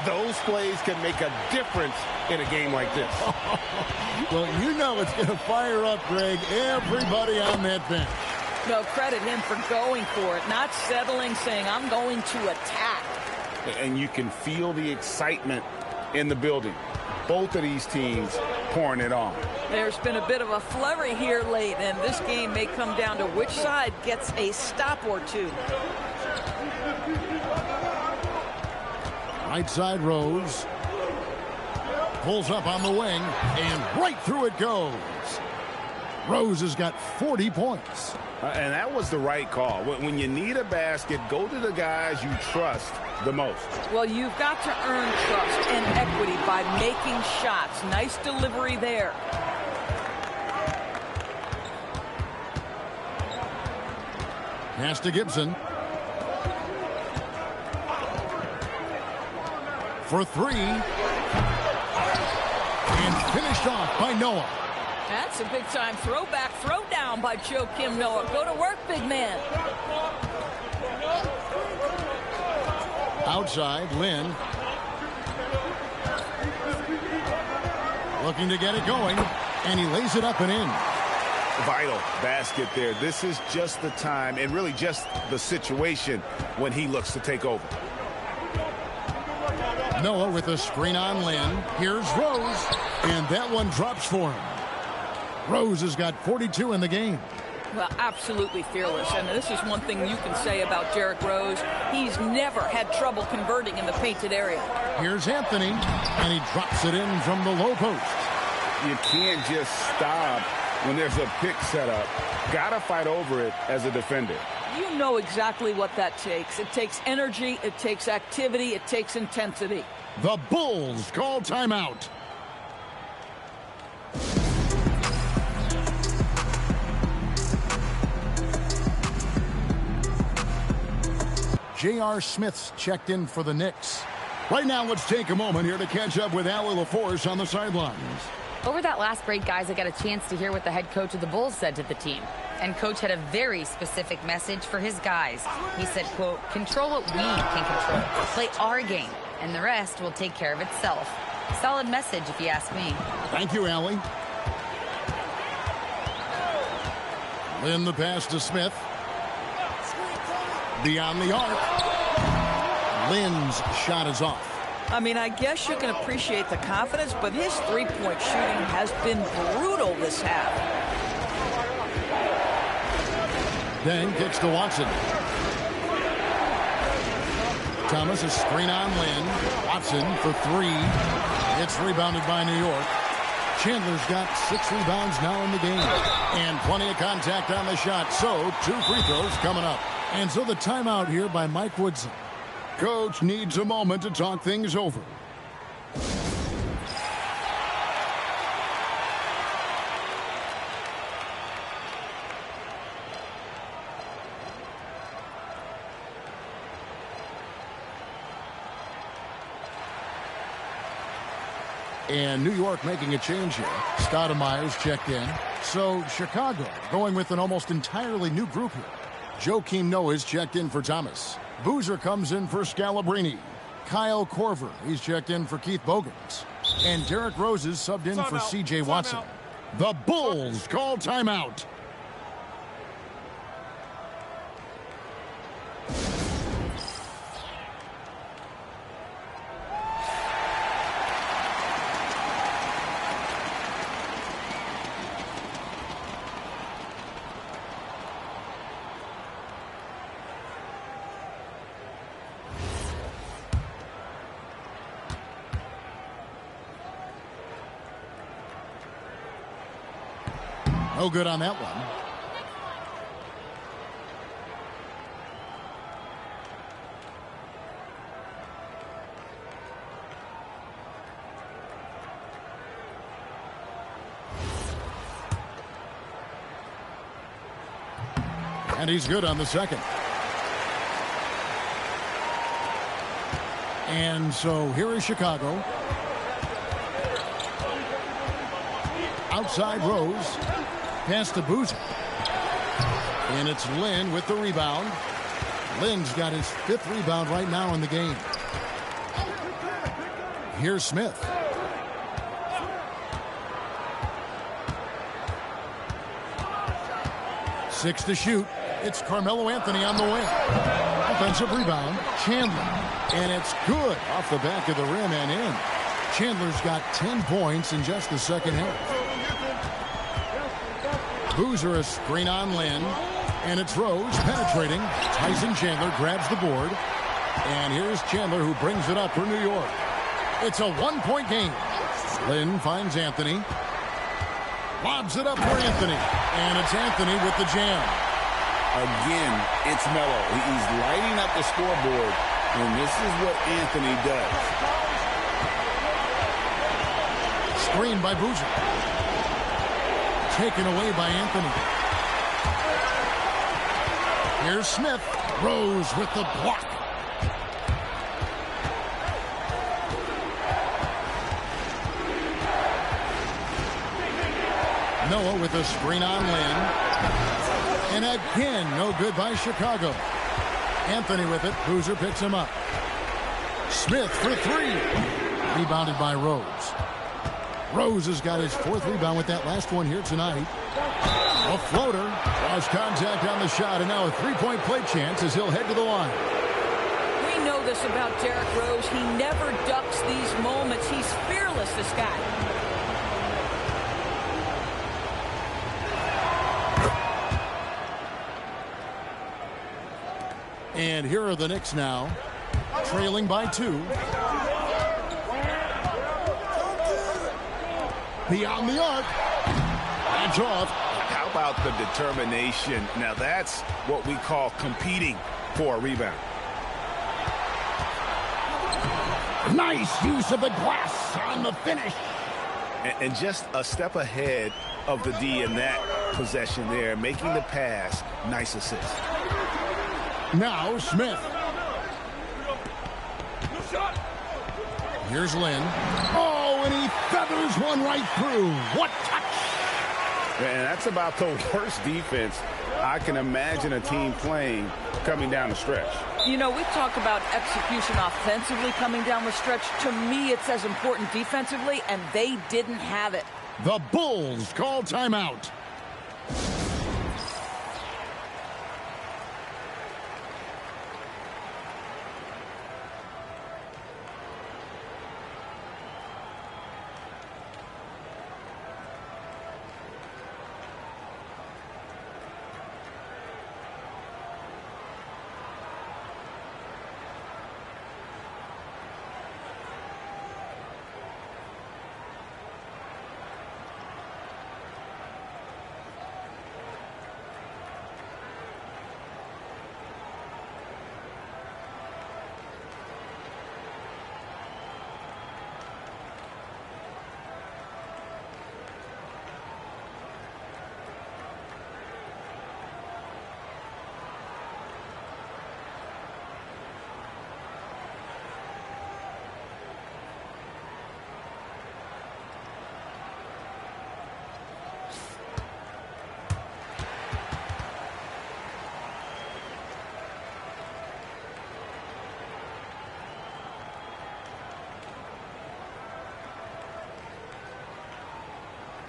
Those plays can make a difference in a game like this. Well, you know it's going to fire up, Greg, everybody on that bench. No, credit him for going for it, not settling, saying, I'm going to attack. And you can feel the excitement in the building. Both of these teams pouring it on. There's been a bit of a flurry here late, and this game may come down to which side gets a stop or two. Right side Rose. Pulls up on the wing, and right through it goes. Rose has got 40 points. And that was the right call. When you need a basket, go to the guys you trust the most. Well, you've got to earn trust and equity by making shots. Nice delivery there. Pass to Gibson. For 3. And finished off by Noah. That's a big-time throwback, throwdown by Joakim Noah. Go to work, big man. Outside, Lynn. Looking to get it going, and he lays it up and in. Vital basket there. This is just the time, and really just the situation when he looks to take over. Noah with a screen on Lynn. Here's Rose, and that one drops for him. Rose has got 42 in the game. Well, absolutely fearless. And this is one thing you can say about Derrick Rose. He's never had trouble converting in the painted area. Here's Anthony, and he drops it in from the low post. You can't just stop when there's a pick set up. Got to fight over it as a defender. You know exactly what that takes. It takes energy, it takes activity, it takes intensity. The Bulls call timeout. J.R. Smith's checked in for the Knicks. Right now, let's take a moment here to catch up with Allie LaForce on the sidelines. Over that last break, guys, I got a chance to hear what the head coach of the Bulls said to the team. And coach had a very specific message for his guys. He said, quote, control what we can control. Play our game, and the rest will take care of itself. Solid message, if you ask me. Thank you, Allie. Lynn the pass to Smith. Beyond the arc. Lynn's shot is off. I mean, I guess you can appreciate the confidence, but his three-point shooting has been brutal this half. Then kicks to Watson. Thomas a screen on Lynn. Watson for 3. It's rebounded by New York. Chandler's got 6 rebounds now in the game. And plenty of contact on the shot. So 2 free throws coming up. And so the timeout here by Mike Woodson. Coach needs a moment to talk things over. And New York making a change here. Stoudemire's checked in. So Chicago going with an almost entirely new group here. Joakim Noah's checked in for Thomas. Boozer comes in for Scalabrine. Kyle Korver, he's checked in for Keith Bogans. And Derrick Rose is subbed in for C.J. Watson. The Bulls call timeout. No good on that one. And he's good on the second. And so here is Chicago. Outside Rose. Pass to Boozer. And it's Lynn with the rebound. Lynn's got his 5th rebound right now in the game. Here's Smith. Six to shoot. It's Carmelo Anthony on the wing. Offensive rebound. Chandler. And it's good off the back of the rim and in. Chandler's got 10 points in just the second half. Boozer a screen on Lynn. And it's Rose penetrating. Tyson Chandler grabs the board. And here's Chandler who brings it up for New York. It's a 1-point game. Lynn finds Anthony. Lobs it up for Anthony. And it's Anthony with the jam. Again, it's Melo. He's lighting up the scoreboard. And this is what Anthony does. Screen by Boozer. Taken away by Anthony. Here's Smith. Rose with the block. Noah with a screen on Lynn. And again, no good by Chicago. Anthony with it. Boozer picks him up. Smith for 3. Rebounded by Rose. Rose has got his 4th rebound with that last one here tonight. A floater. Lost contact on the shot, and now a 3-point play chance as he'll head to the line. We know this about Derrick Rose. He never ducks these moments. He's fearless, this guy. And here are the Knicks now, trailing by 2. Beyond the arc. That's off. How about the determination? Now that's what we call competing for a rebound. Nice use of the glass on the finish. And just a step ahead of the D in that possession there, making the pass. Nice assist. Now Smith. Here's Lynn. Oh, and he feathers one right through. What touch! And that's about the worst defense I can imagine a team playing coming down the stretch. You know, we've talked about execution offensively coming down the stretch. To me, it's as important defensively, and they didn't have it. The Bulls call timeout.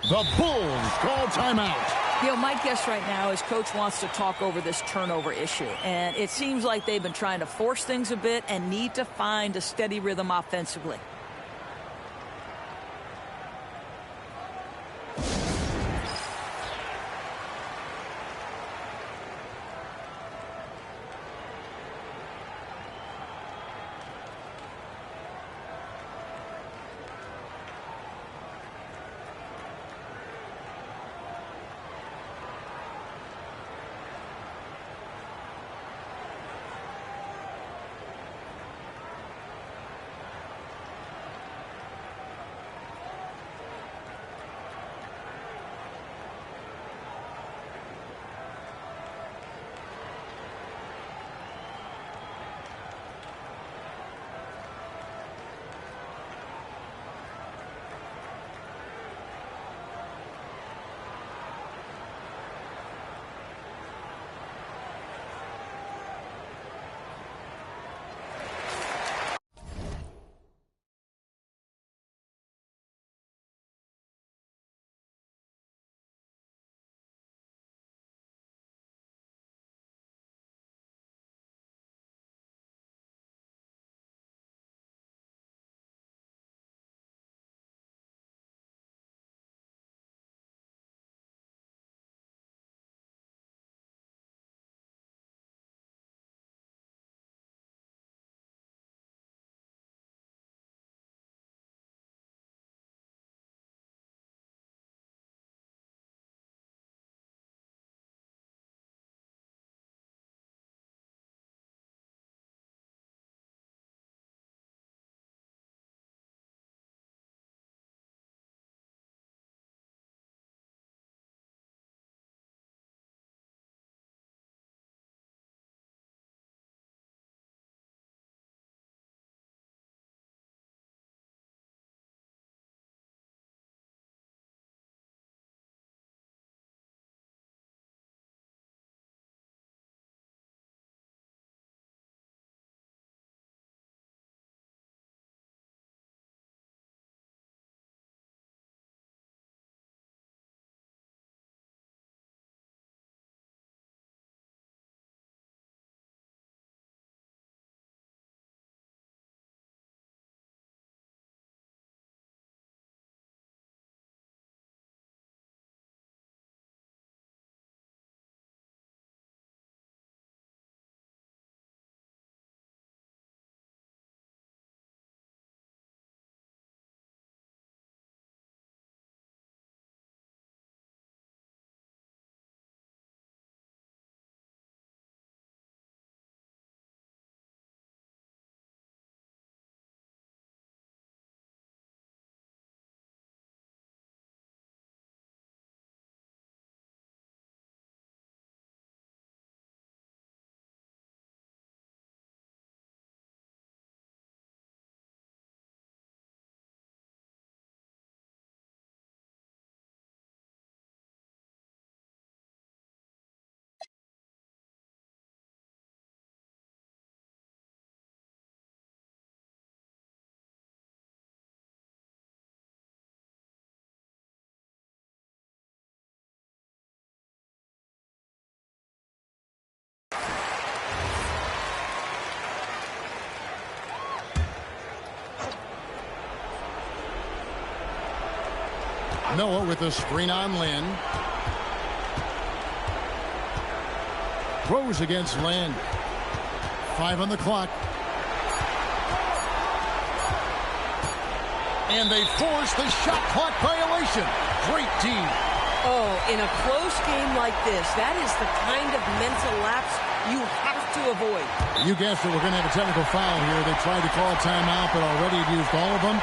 The Bulls call timeout. You know, my guess right now is Coach wants to talk over this turnover issue. And it seems like they've been trying to force things a bit and need to find a steady rhythm offensively. Noah with a screen on Lynn. Rose against Lynn. 5 on the clock. And they force the shot clock violation. Great D. Oh, in a close game like this, that is the kind of mental lapse you have to avoid. You guessed it, we're going to have a technical foul here. They tried to call a timeout, but already had used all of them.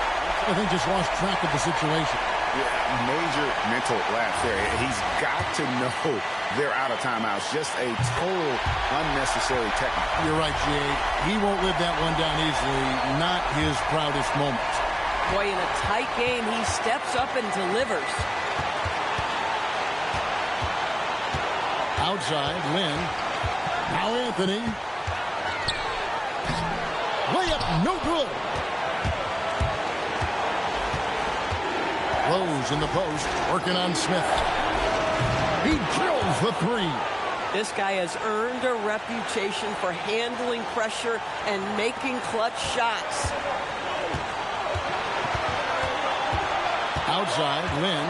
I think just lost track of the situation. Yeah, major mental lapse there. He's got to know they're out of timeouts. Just a total unnecessary technical. You're right, Jay. He won't live that one down easily. Not his proudest moment. Boy, in a tight game, he steps up and delivers. Outside, Lynn. Now Anthony. Layup, no good. Rose in the post, working on Smith. He drills the 3. This guy has earned a reputation for handling pressure and making clutch shots. Outside, Lynn.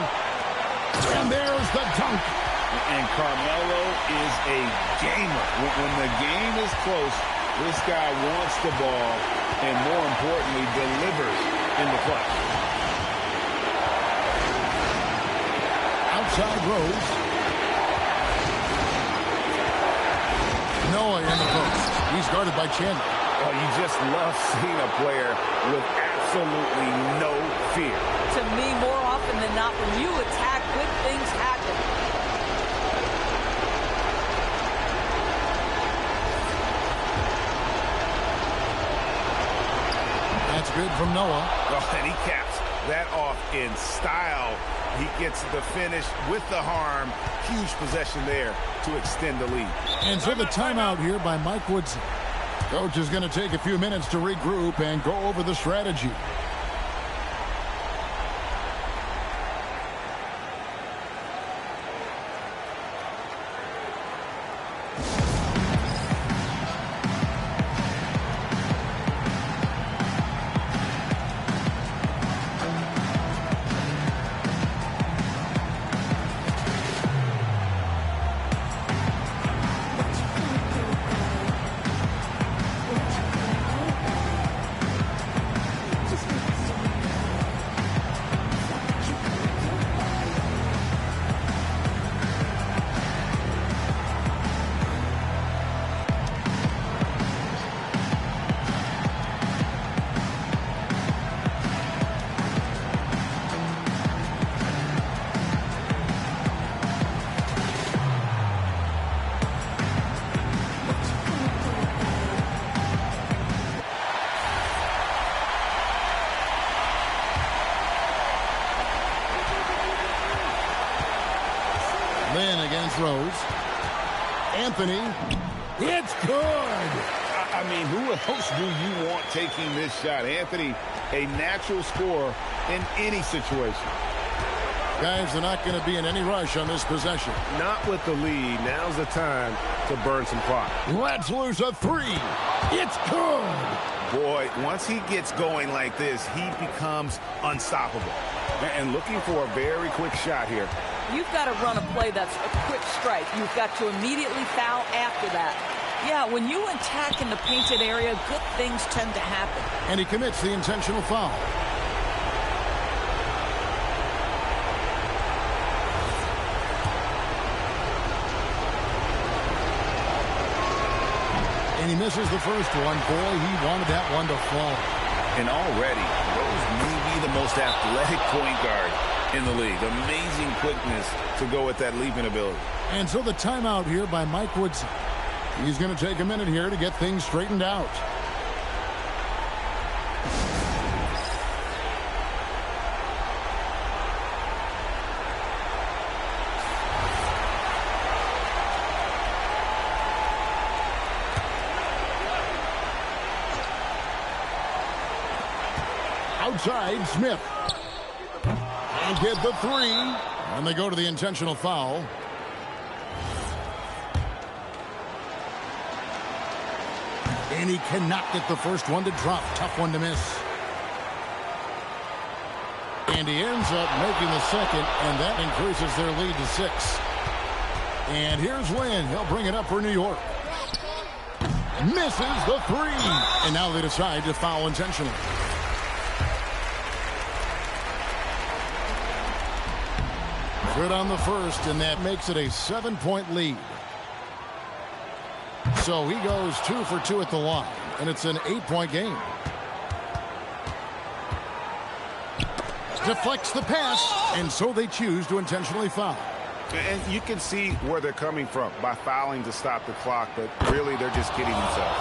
And there's the dunk. And Carmelo is a gamer. When the game is close, this guy wants the ball and, more importantly, delivers in the clutch. Outside Rose. Noah in the post. He's guarded by Chandler. Oh, you just love seeing a player with absolutely no fear. To me, more often than not, when you attack, good things happen. That's good from Noah. Oh, and he caps that off in style. He gets the finish with the harm. Huge possession there to extend the lead. And so the timeout here by Mike Woodson. Coach is going to take a few minutes to regroup and go over the strategy. Lynn against Rose. Anthony. It's good. I mean, who else do you want taking this shot? Anthony, a natural scorer in any situation. Guys, they're not going to be in any rush on this possession. Not with the lead. Now's the time to burn some clock. Let's lose a 3. It's good. Boy, once he gets going like this, he becomes unstoppable. And looking for a very quick shot here. You've got to run a play that's a quick strike. You've got to immediately foul after that. Yeah, when you attack in the painted area, good things tend to happen. And he commits the intentional foul. And he misses the first one. Boy, he wanted that one to fall. And already, Rose may be the most athletic point guard in the league. Amazing quickness to go with that leaping ability. And so the timeout here by Mike Woodson. He's going to take a minute here to get things straightened out. Outside, Smith. And get the 3. And they go to the intentional foul. And he cannot get the first one to drop. Tough one to miss. And he ends up making the second, and that increases their lead to 6. And here's Wynn. He'll bring it up for New York. Misses the 3. And now they decide to foul intentionally. Good on the first, and that makes it a 7-point lead. So he goes 2 for 2 at the line, and it's an 8-point game. Deflects the pass, and so they choose to intentionally foul. And you can see where they're coming from by fouling to stop the clock, but really they're just kidding themselves.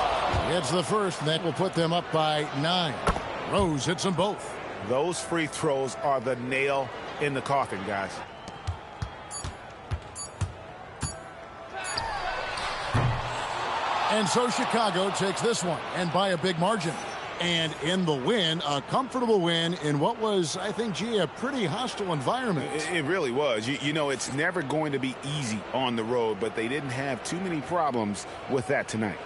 It's the first, and that will put them up by 9. Rose hits them both. Those free throws are the nail in the coffin, guys. And so Chicago takes this one, and by a big margin. And in the win, a comfortable win in what was, I think, a pretty hostile environment. It really was. You know, it's never going to be easy on the road, but they didn't have too many problems with that tonight.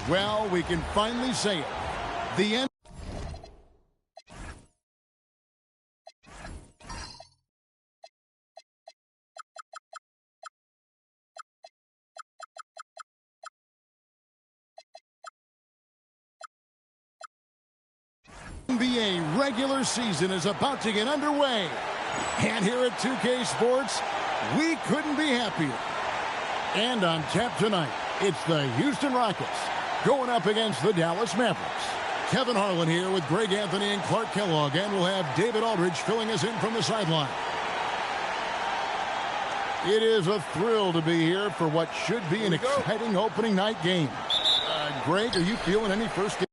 Well, we can finally say it. The end. NBA regular season is about to get underway. And here at 2K Sports, we couldn't be happier. And on tap tonight, it's the Houston Rockets going up against the Dallas Mavericks. Kevin Harlan here with Greg Anthony and Clark Kellogg, and we'll have David Aldridge filling us in from the sideline. It is a thrill to be here for what should be an exciting opening night game. Greg, are you feeling any first game?